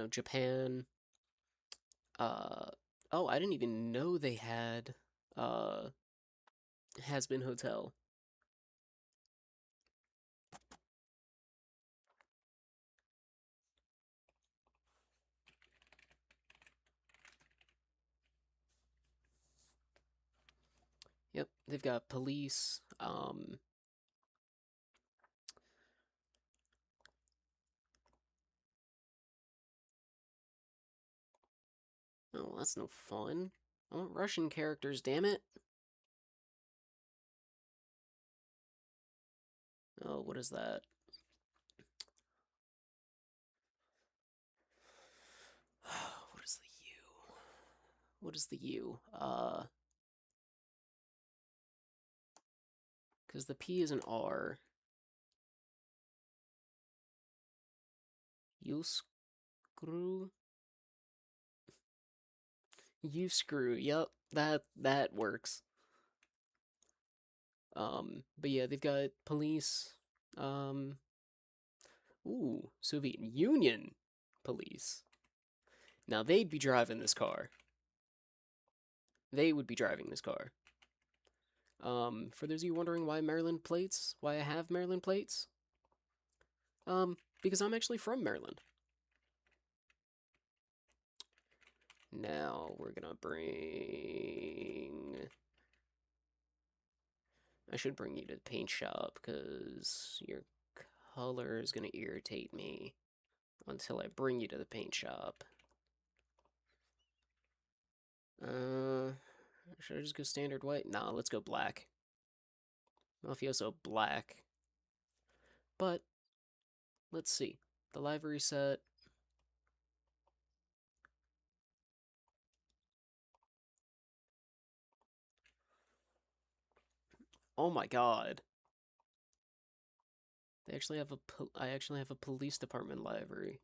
Japan. Oh, I didn't even know they had uh Has-Been Hotel. Yep, they've got police. Oh, that's no fun. I want Russian characters, damn it. Oh, what is that? What is the U? What is the U? Because the P is an R. You screw? You screw. Yep, that works. But yeah, they've got police. Um, ooh, Soviet Union police. Now they'd be driving this car. They would be driving this car. For those of you wondering why Maryland plates, why I have Maryland plates, because I'm actually from Maryland. Now we're gonna bring. I should bring you to the paint shop because your color is gonna irritate me until I bring you to the paint shop. Should I just go standard white? Nah, let's go black. Mafioso black. But let's see. The livery set. Oh my god. They actually have I actually have a police department livery.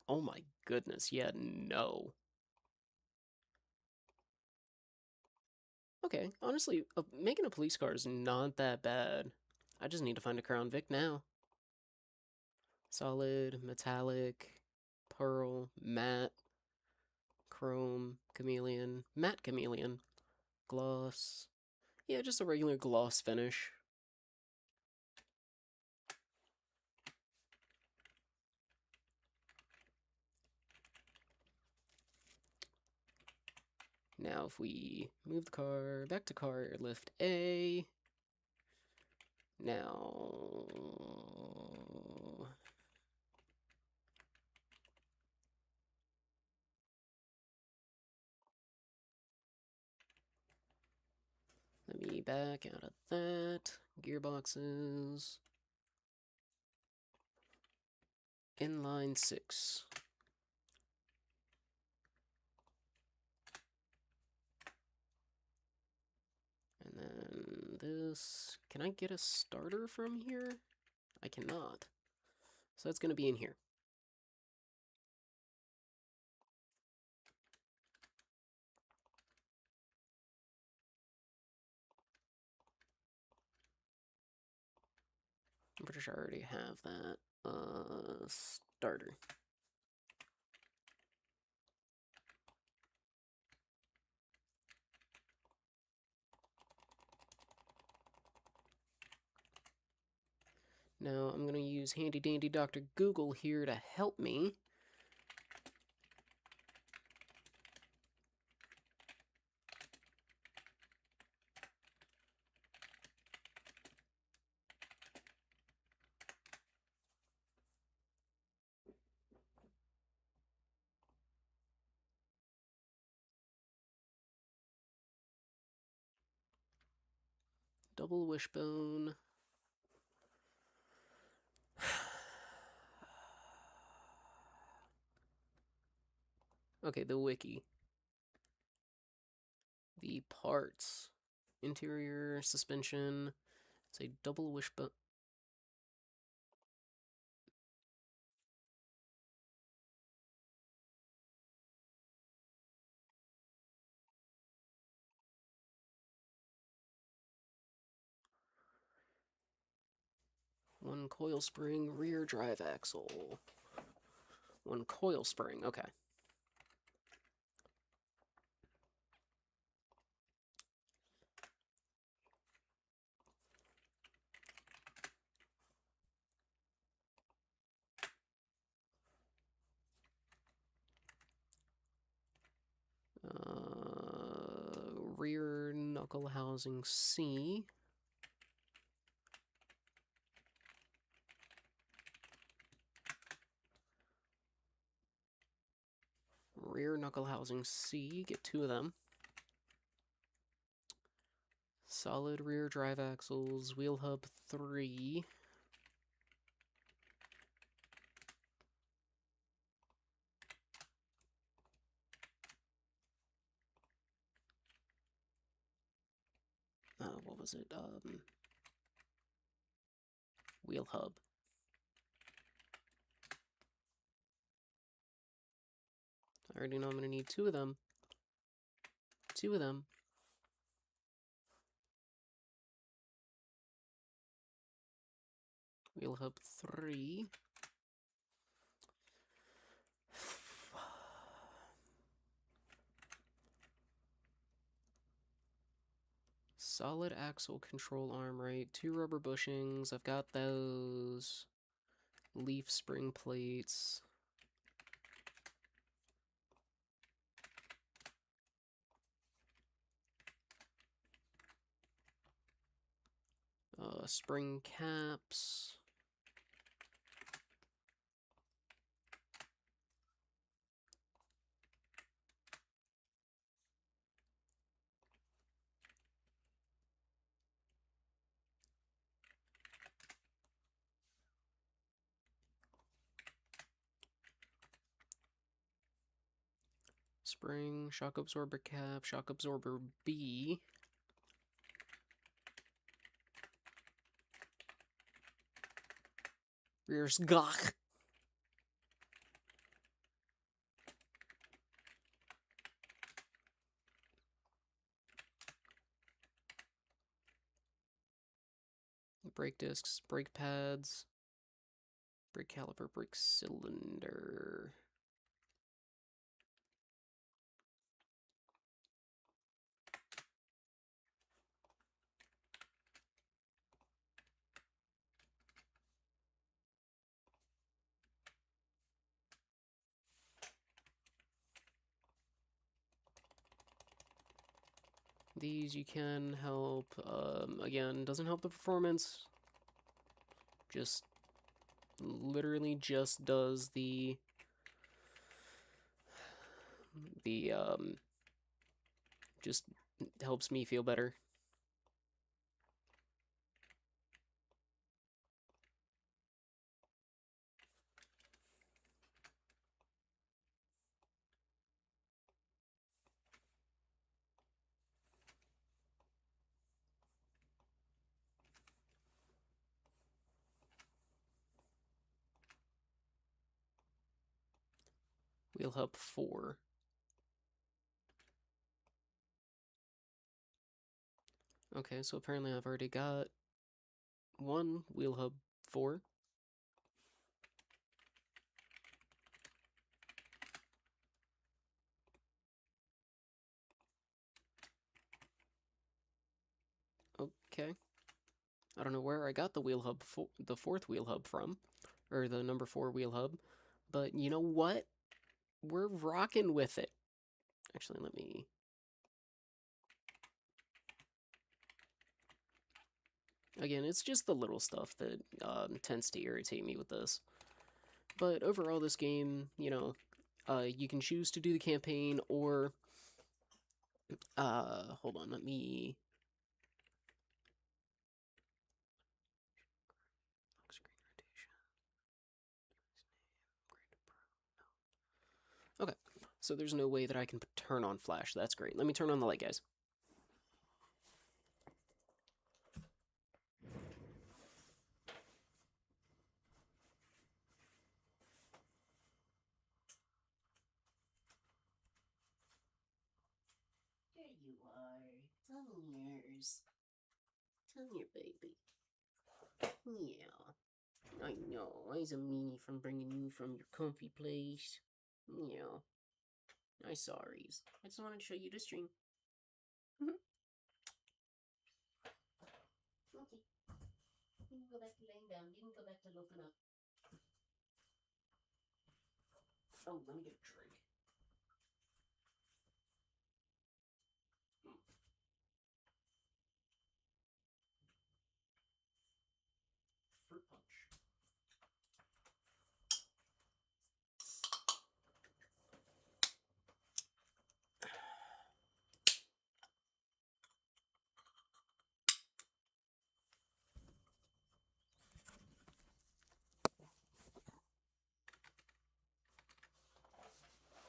Oh my goodness. Yeah, no. Okay, honestly, making a police car is not that bad. I just need to find a Crown Vic now. Solid, metallic, pearl, matte, chrome, chameleon, matte chameleon, gloss. Yeah, just a regular gloss finish. Now, if we move the car back to car lift A. Now, let me back out of that. Gearboxes. Inline 6. And then this. Can I get a starter from here? I cannot. So that's going to be in here. I'm pretty sure I already have that. Starter. Now I'm going to use handy dandy Dr. Google here to help me. Double wishbone. Okay, the wiki. The parts. Interior, suspension. It's a double wishbone. One coil spring, rear drive axle. One coil spring, okay. Rear knuckle housing C. Rear knuckle housing C, get 2 of them. Solid rear drive axles, wheel hub 3. What was it? Wheel hub. I already know I'm gonna need 2 of them. 2 of them. Wheel hub 3. Solid axle control arm right. 2 rubber bushings. I've got those. Leaf spring plates. Spring caps. Spring, shock absorber cap, shock absorber B. Rear sgach. Brake discs, brake pads, brake caliper, brake cylinder. These you can help. Again, doesn't help the performance. Just literally just does the just helps me feel better. Wheel hub 4. Okay, so apparently I've already got 1 wheel hub 4. Okay. I don't know where I got the wheel hub, the fourth wheel hub from, or the number 4 wheel hub, but you know what? We're rocking with it. Actually, let me... Again, it's just the little stuff that tends to irritate me with this. But overall, this game, you know, you can choose to do the campaign or... hold on, let me... Okay, so there's no way that I can turn on flash. That's great. Let me turn on the light, guys. There you are. Come here's. Come here, baby. Yeah. I know. I's a meanie from bringing you from your comfy place. Yeah. I sorries. I just wanted to show you the stream. Okay. You can go back to laying down. You can go back to looking up. Oh, let me get a drink. Fruit punch.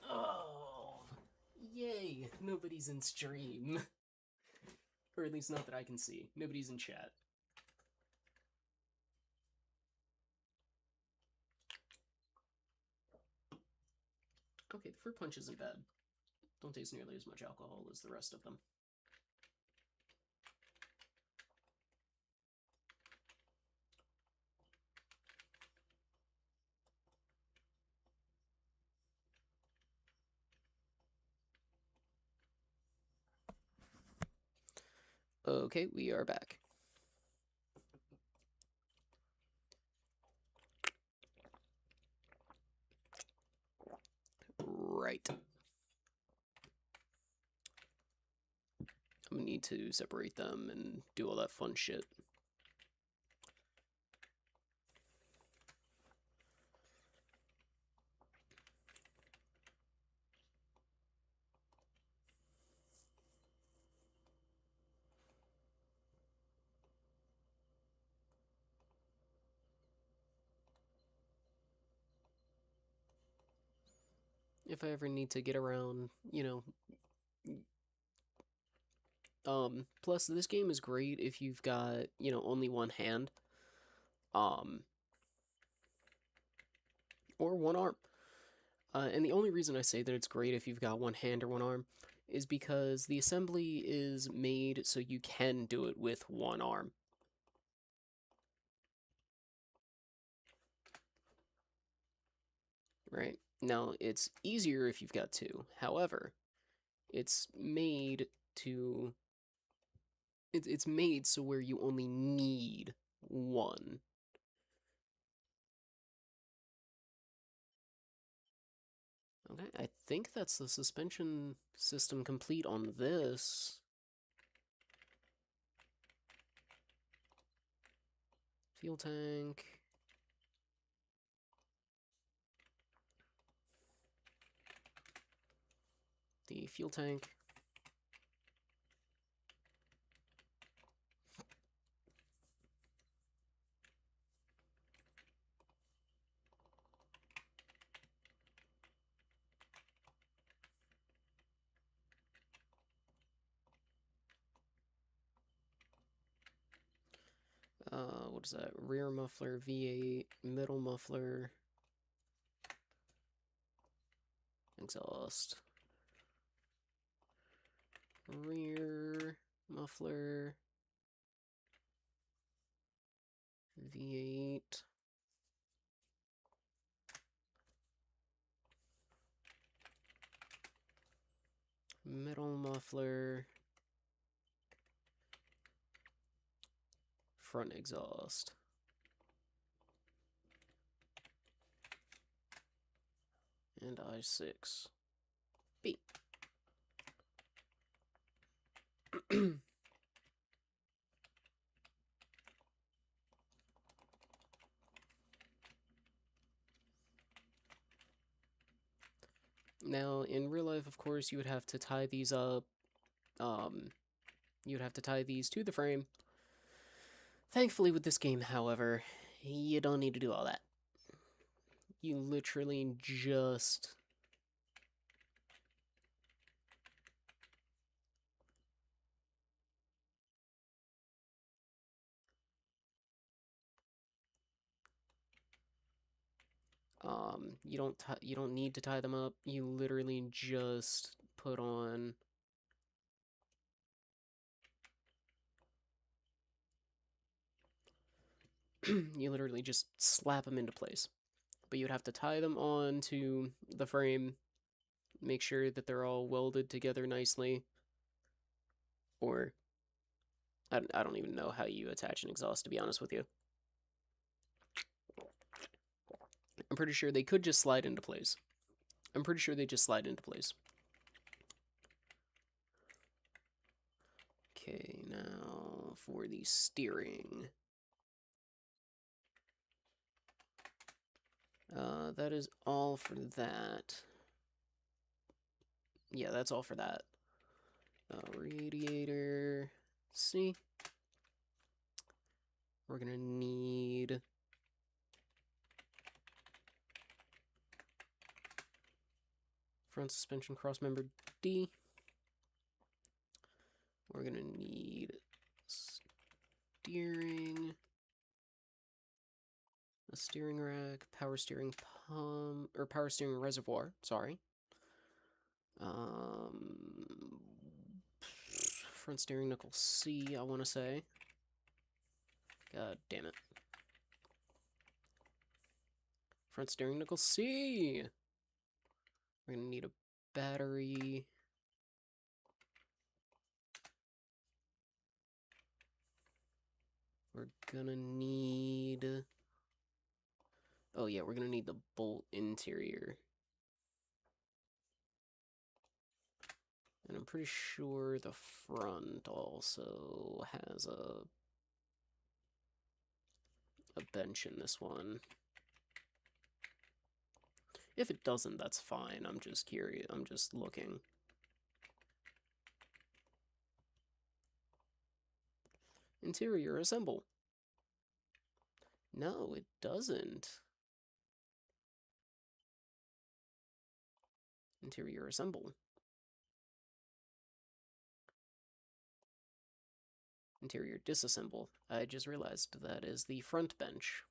Oh, yay! Nobody's in stream. Or at least not that I can see. Nobody's in chat. Okay, the fruit punch isn't bad. Don't taste nearly as much alcohol as the rest of them. Okay, we are back. Right. I'm gonna need to separate them and do all that fun shit. If I ever need to get around, you know... Plus, this game is great if you've got, you know, only one hand. Or one arm. And the only reason I say that it's great if you've got one hand or one arm is because the assembly is made so you can do it with one arm. Right? Now, it's easier if you've got two. However, it's made to... It's made so where you only need one. Okay, I think that's the suspension system complete on this. Fuel tank. The fuel tank. What is that? Rear muffler, V8, middle muffler, exhaust, rear muffler, V8, middle muffler, front exhaust. And I6. B. Now, in real life, of course, you would have to tie these up. You would have to tie these to the frame. Thankfully, with this game, however, you don't need to do all that. You literally just... you don't need to tie them up. You literally just put on... you literally just slap them into place. But you'd have to tie them on to the frame, make sure that they're all welded together nicely. Or, I don't even know how you attach an exhaust, to be honest with you. I'm pretty sure they could just slide into place. I'm pretty sure they just slide into place. Okay, now for the steering. That is all for that. Yeah, that's all for that. Radiator C. We're gonna need... front suspension crossmember D. We're gonna need steering, a steering rack, power steering pump, or power steering reservoir, sorry. Front steering knuckle C, I want to say. God damn it. Front steering knuckle C! We're gonna need a battery. We're gonna need... oh yeah, we're gonna need the bolt interior. And I'm pretty sure the front also has a bench in this one. If it doesn't, that's fine. I'm just curious. I'm just looking. Interior assemble. No, it doesn't. Interior assemble. Interior disassemble. I just realized that is the front bench.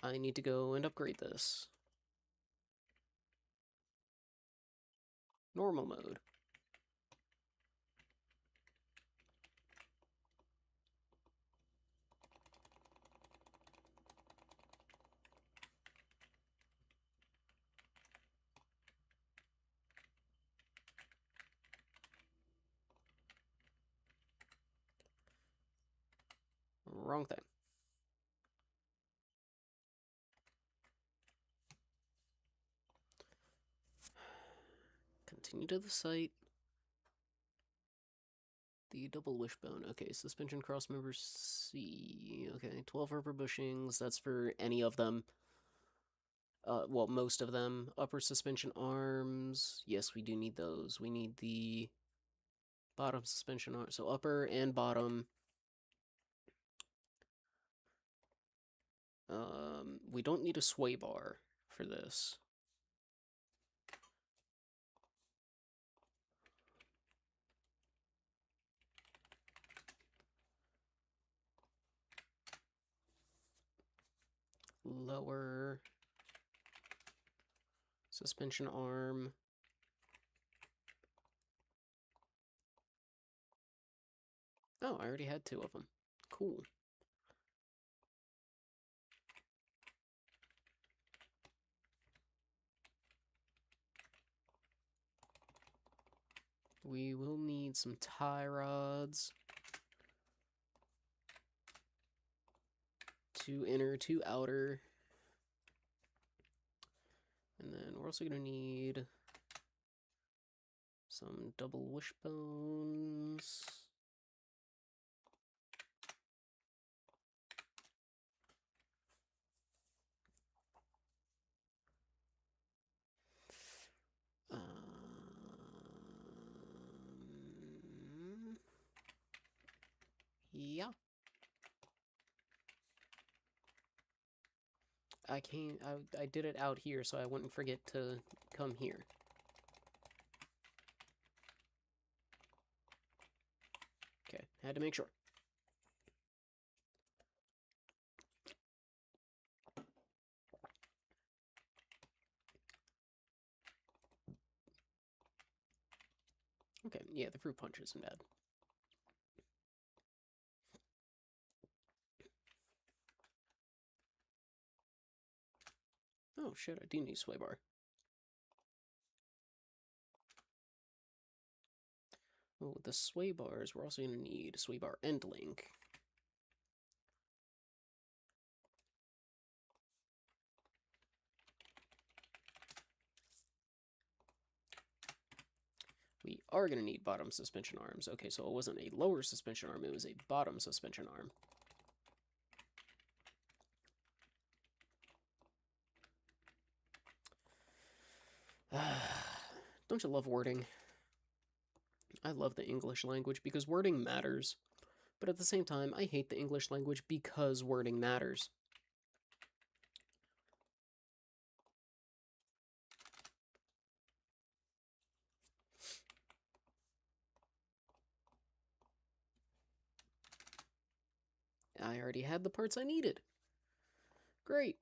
I need to go and upgrade this. Normal mode. Wrong thing. Continue to the site. The double wishbone. Okay, suspension crossmember C. Okay, 12 rubber bushings. That's for any of them. Well, most of them. Upper suspension arms. Yes, we do need those. We need the bottom suspension arm. So upper and bottom. We don't need a sway bar for this. Lower suspension arm. Oh, I already had 2 of them. Cool. We will need some tie rods. 2 inner, 2 outer. And then we're also going to need some double wishbones. Yeah. I did it out here so I wouldn't forget to come here. Okay, had to make sure. Okay, yeah, the fruit punch isn't bad. Oh shit, I do need a sway bar. Oh, with the sway bars, we're also going to need a sway bar end link. We are going to need bottom suspension arms. Okay, so it wasn't a lower suspension arm, it was a bottom suspension arm. Don't you love wording? I love the English language because wording matters. But at the same time, I hate the English language because wording matters. I already had the parts I needed. Great.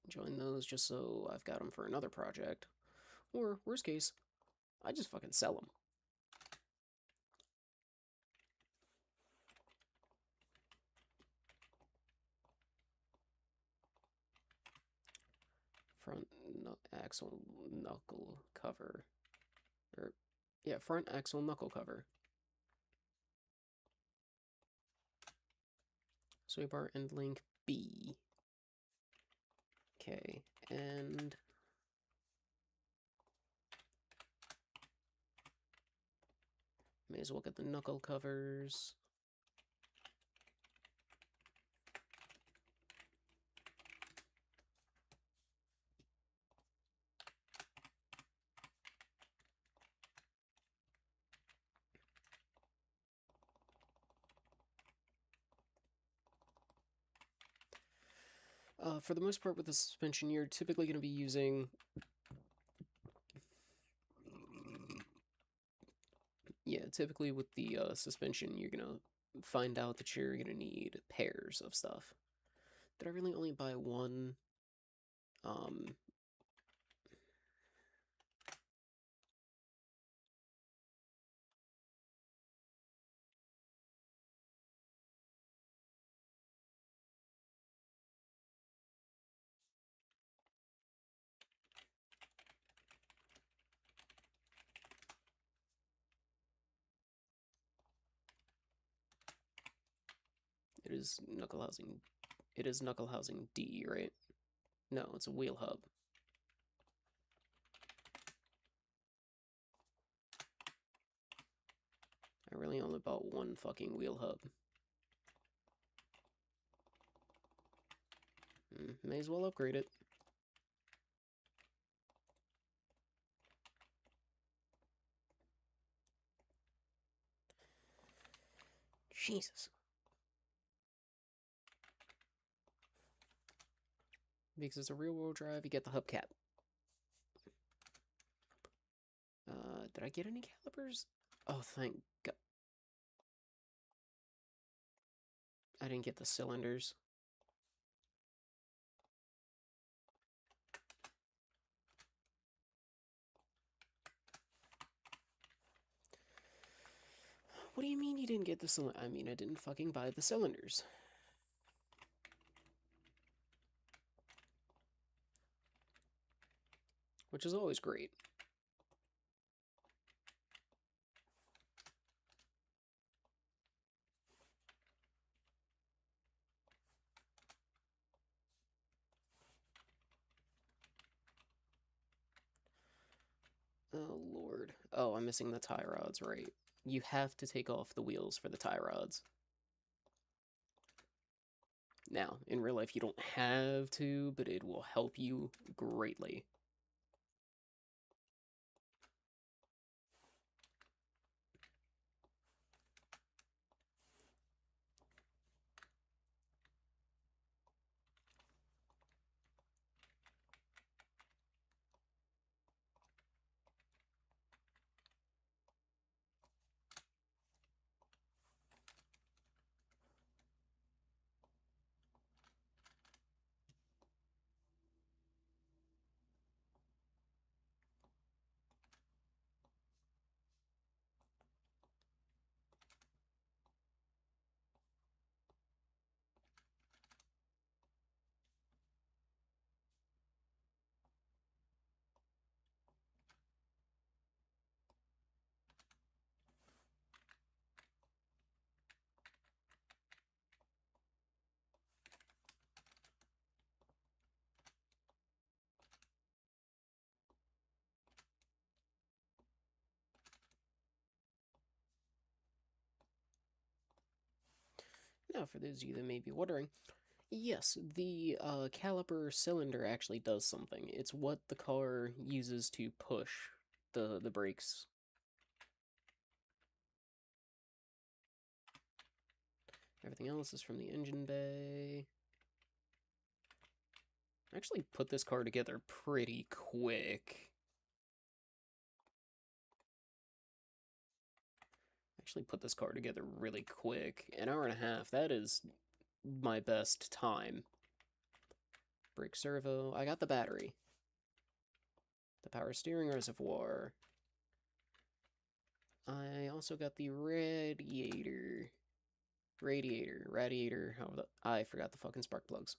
Join those just so I've got them for another project. Or, worst case, I just fucking sell them. Front axle knuckle cover. Yeah, front axle knuckle cover. Sway bar end link B. Okay, and may as well get the knuckle covers. For the most part with the suspension, you're typically going to be using... Yeah, typically with the suspension, you're going to find out that you're going to need pairs of stuff. Did I really only buy one? It is knuckle housing. It is knuckle housing D, right? No, it's a wheel hub. I really only bought one fucking wheel hub. May as well upgrade it. Jesus. Because it's a rear-wheel drive, you get the hubcap. Did I get any calipers? Oh, thank God. I didn't get the cylinders. What do you mean you didn't get the cylinder? I mean, I didn't fucking buy the cylinders. Which is always great. Oh, Lord. Oh, I'm missing the tie rods, right. You have to take off the wheels for the tie rods. Now, in real life, you don't have to, but it will help you greatly. Now, for those of you that may be wondering, yes, the caliper cylinder actually does something. It's what the car uses to push the brakes. Everything else is from the engine bay. I actually put this car together pretty quick. Actually put this car together really quick. An hour and a half, that is my best time. Brake servo, I got the battery. The power steering reservoir. I also got the radiator. Radiator, how the... I forgot the fucking spark plugs.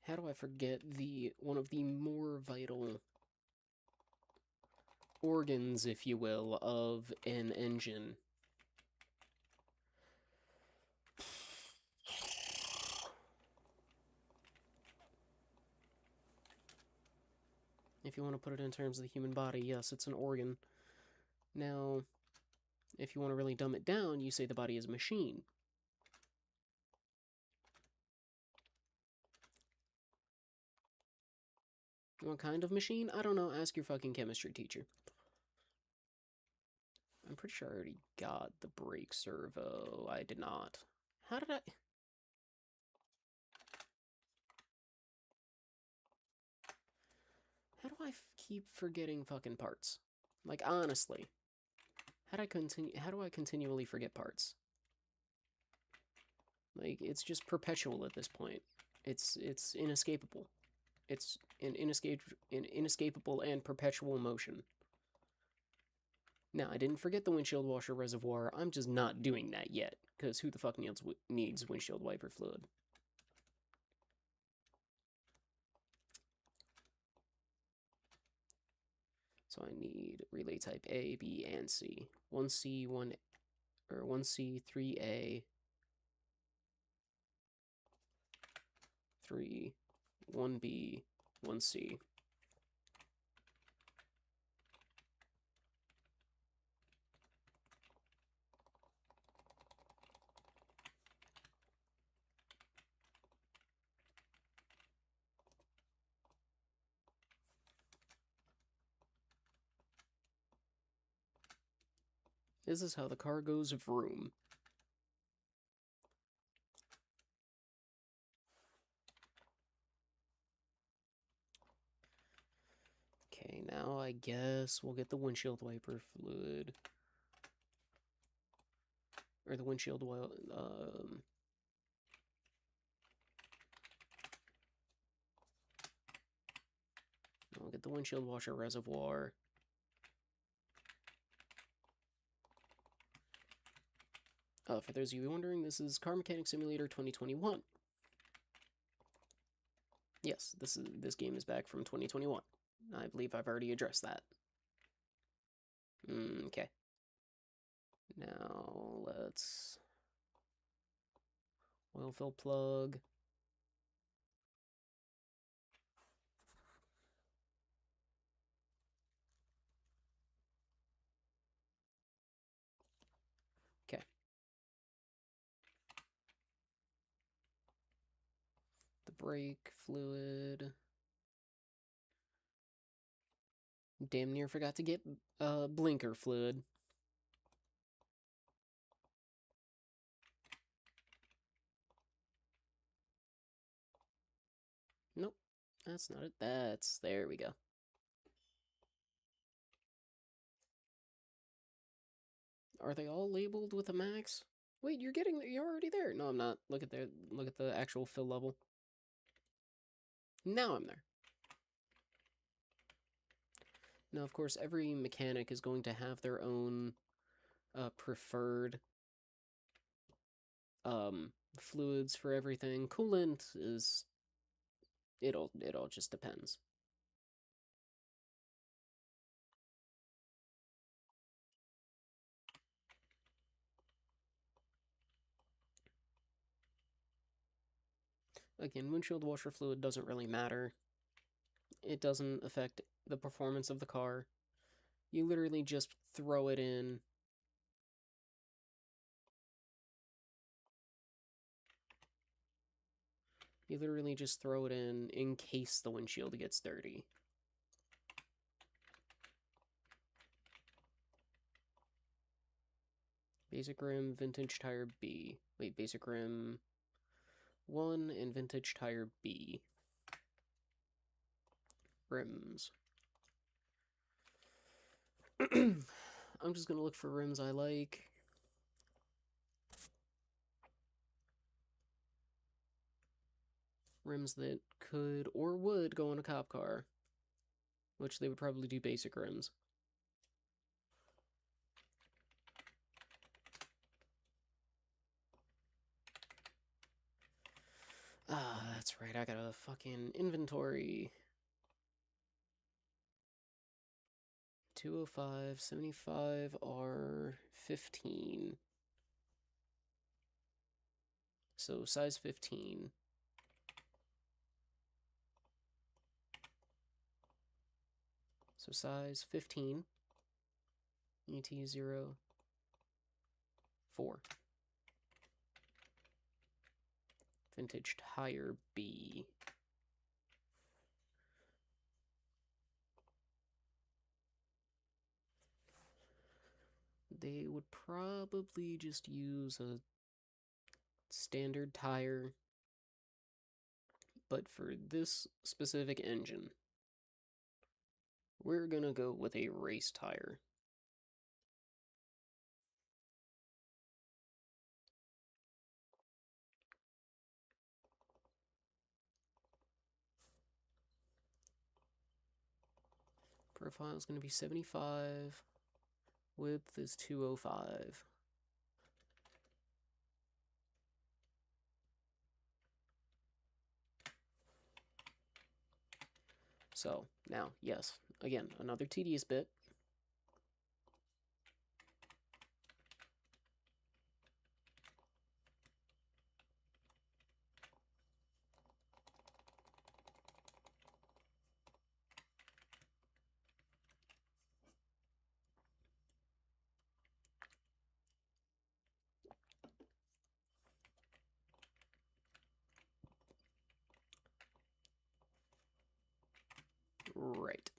How do I forget one of the more vital organs, if you will, of an engine? If you want to put it in terms of the human body, yes, it's an organ. Now, if you want to really dumb it down, you say the body is a machine. What kind of machine? I don't know. Ask your fucking chemistry teacher. I'm pretty sure I already got the brake servo. I did not. How did I... How do I keep forgetting fucking parts? Like, honestly. How do I continually forget parts? Like, it's just perpetual at this point. It's inescapable. It's an inescapable and perpetual motion. Now, I didn't forget the windshield washer reservoir. I'm just not doing that yet, because who the fuck needs windshield wiper fluid? So I need relay type A, B, and C. 1C, 1C, 3A, 3, 1B, 1C. This is how the car goes vroom. Okay, now I guess we'll get the windshield wiper fluid. Or the windshield oil, I'll get the windshield washer reservoir. For those of you wondering, this is Car Mechanic Simulator 2021. Yes, this game is back from 2021. I believe I've already addressed that. Okay. Now let's oil fill plug. Okay. The brake fluid. Damn near forgot to get blinker fluid. Nope. That's not it. There we go. Are they all labeled with a max? Wait, you're already there. No, I'm not. Look at the actual fill level. Now I'm there. Now, of course, every mechanic is going to have their own preferred fluids for everything. Coolant is it all just depends. Again, windshield washer fluid doesn't really matter. It doesn't affect the performance of the car. You literally just throw it in. You literally just throw it in case the windshield gets dirty. Basic rim, vintage tire B. Wait, basic rim 1 and vintage tire B. Rims. I'm just gonna look for rims I like. Rims that could or would go in a cop car. Which they would probably do basic rims. Ah, that's right, I got a fucking inventory. 205, 75 R15. So size 15. So size 15. ET04. Vintage tire B. They would probably just use a standard tire, but for this specific engine, we're gonna go with a race tire. Profile is gonna be 75. Width is 205. So, now, yes, again, another tedious bit. Right.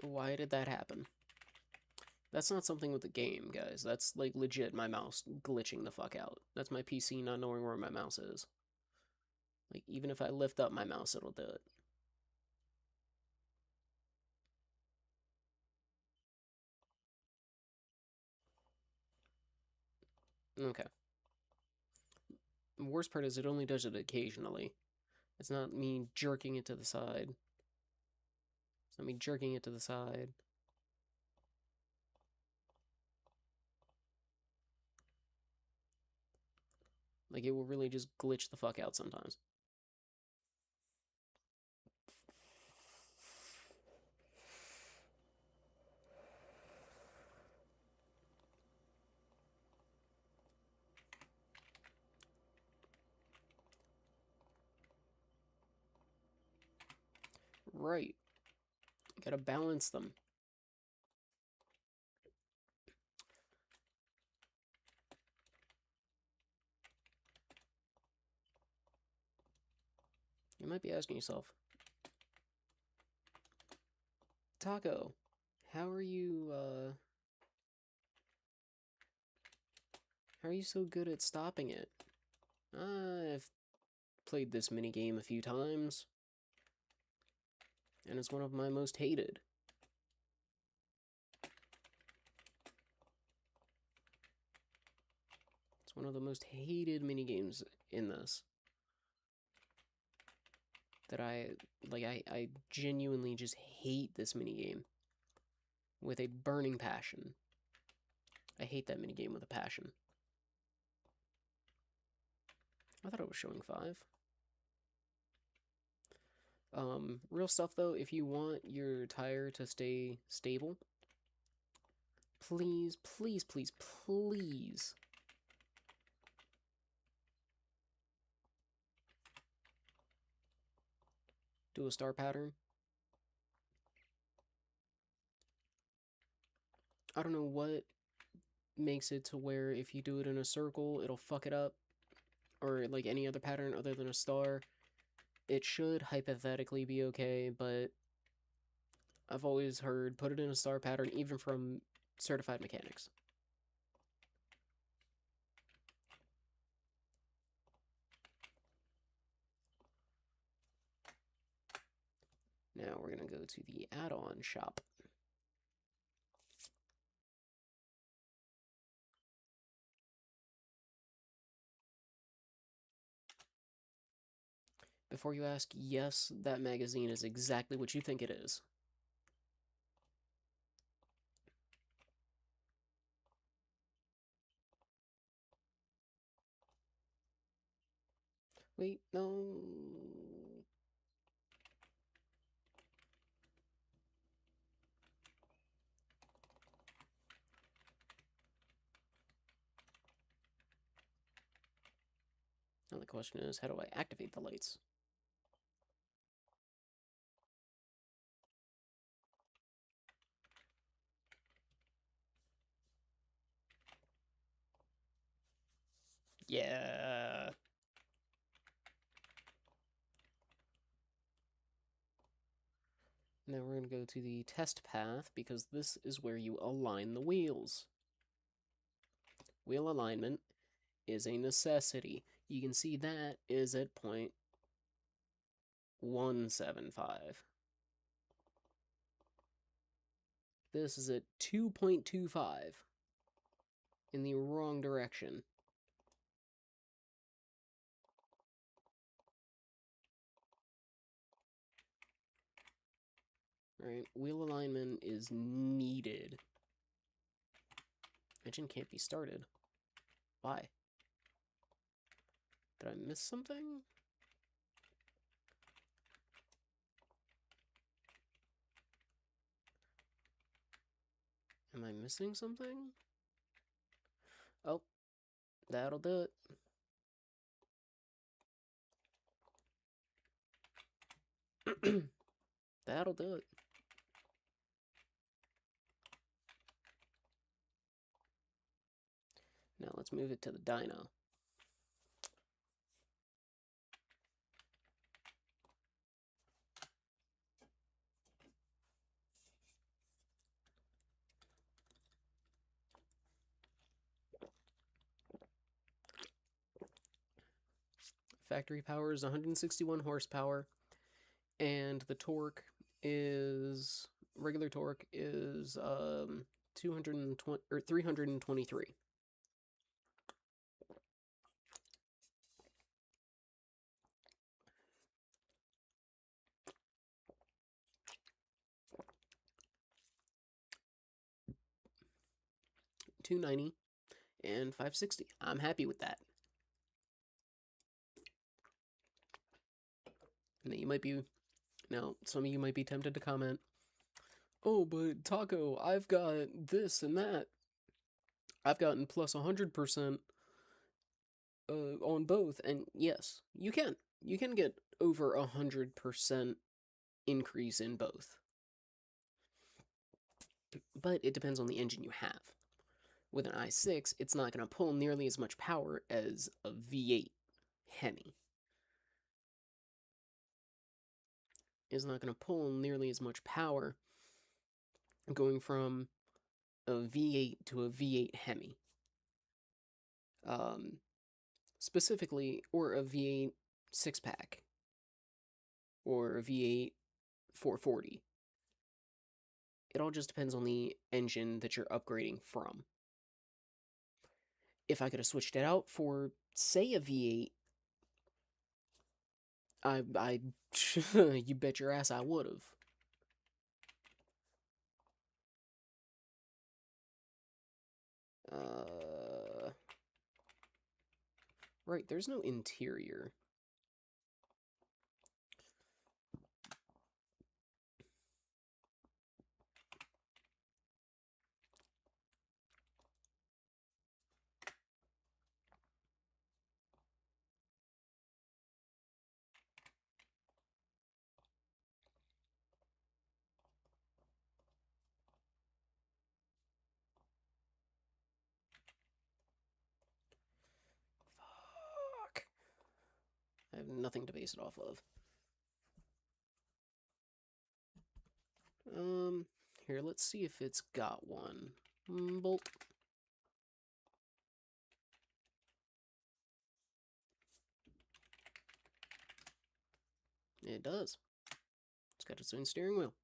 Why did that happen? That's not something with the game, guys. That's, like, legit my mouse glitching the fuck out. That's my PC not knowing where my mouse is. Like, even if I lift up my mouse, it'll do it. Okay. The worst part is it only does it occasionally. It's not me jerking it to the side. It's not me jerking it to the side. Like, it will really just glitch the fuck out sometimes. right. You gotta balance them. You might be asking yourself, Taco, how are you so good at stopping it? I've played this minigame a few times, and it's one of my most hated. It's one of the most hated minigames in this. That I genuinely just hate this minigame. With a burning passion. I hate that minigame with a passion. I thought it was showing 5. Real stuff though, if you want your tire to stay stable, please, please, please, please do a star pattern. I don't know what makes it to where if you do it in a circle, it'll fuck it up, or like any other pattern other than a star. It should hypothetically be okay, but I've always heard put it in a star pattern, even from certified mechanics. Now we're going to go to the add-on shop. Before you ask, yes, that magazine is exactly what you think it is. Wait, no. Now the question is, how do I activate the lights? Yeah. Now we're going to go to the test path, because this is where you align the wheels. Wheel alignment is a necessity. You can see that is at 0.175. This is at 2.25 in the wrong direction. Right, wheel alignment is needed. Engine can't be started. Why? Did I miss something? Am I missing something? Oh, that'll do it. That'll do it. Now let's move it to the dyno. Factory power is 161 horsepower, and the torque is, regular torque is 220 or 323. $290 and $560. I'm happy with that. Now you might be, now some of you might be tempted to comment, oh, but Taco, I've got this and that. I've gotten plus 100% on both, and yes, you can. You can get over 100% increase in both. But it depends on the engine you have. With an i6, it's not going to pull nearly as much power as a V8 Hemi. It's not going to pull nearly as much power going from a V8 to a V8 Hemi. Specifically, or a V8 6-pack, or a V8 440. It all just depends on the engine that you're upgrading from. If I could have switched it out for, say, a V8, you bet your ass I would have. Right, there's no interior. Fuck. I have nothing to base it off of. Here, let's see if it's got one. Bolt. It does. It's got its own steering wheel.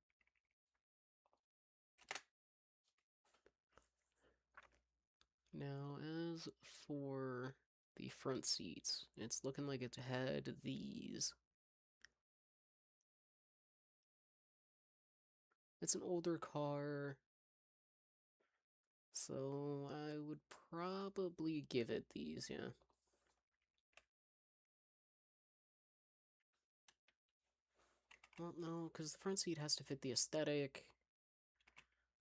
Now, as for the front seats, it's looking like it had these. It's an older car, so I would probably give it these, yeah. Well, no, because the front seat has to fit the aesthetic,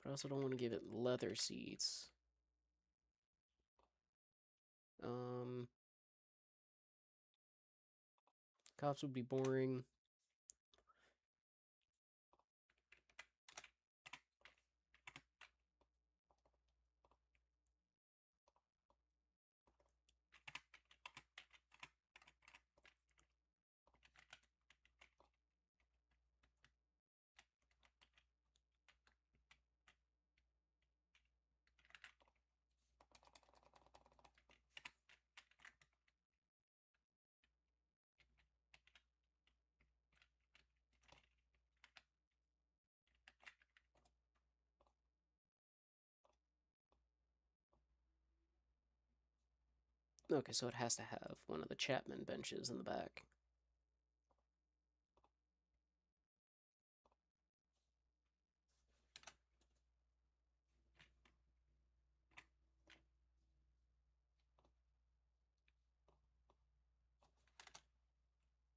but I also don't want to give it leather seats. Cops would be boring. Okay, so it has to have one of the Chapman benches in the back.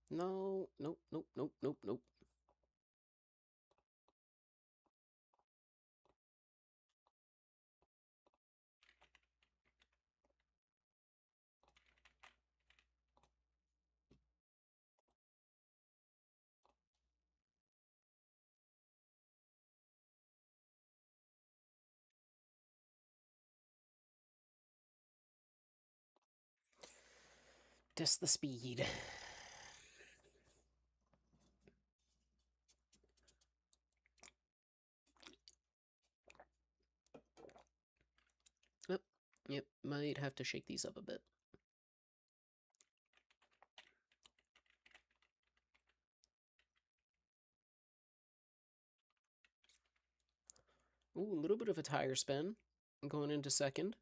No, nope, nope, nope, nope, nope. Test the speed. Yep, might have to shake these up a bit. Ooh, a little bit of a tire spin. Going into second.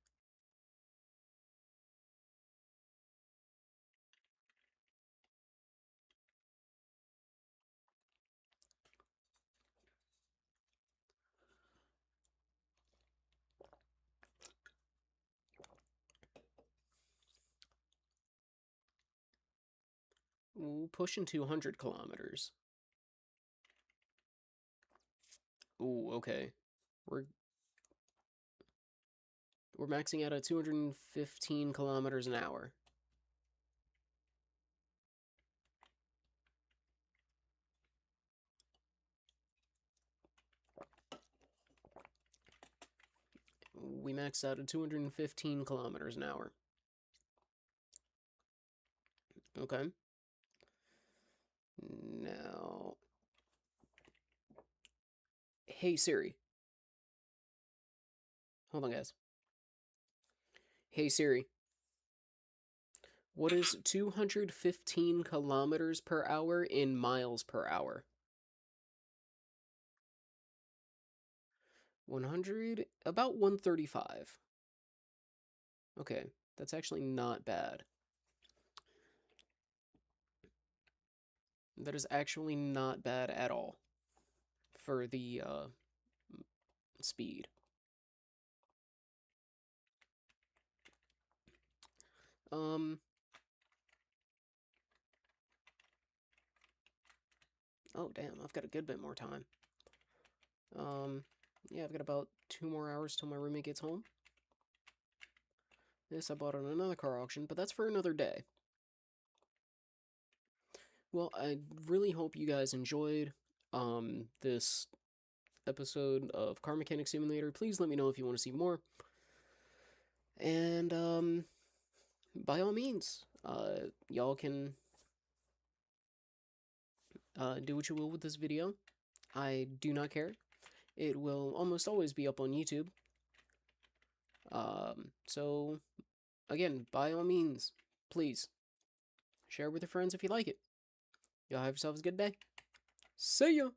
Ooh, pushing 200 kilometers. Ooh, okay. We're maxing out at 215 kilometers an hour. we maxed out at 215 kilometers an hour. Okay. Now, hey Siri. Hold on, guys. Hey Siri. What is 215 kilometers per hour in miles per hour? 100? About 135. Okay, that's actually not bad. That is actually not bad at all for the speed. Um. Oh, damn, I've got a good bit more time. Yeah, I've got about 2 more hours till my roommate gets home. This I bought on another car auction, but that's for another day. Well, I really hope you guys enjoyed this episode of Car Mechanic Simulator. Please let me know if you want to see more. And by all means, y'all can do what you will with this video. I do not care. It will almost always be up on YouTube. So, again, by all means, please, share with your friends if you like it. Y'all have yourselves a good day. See ya!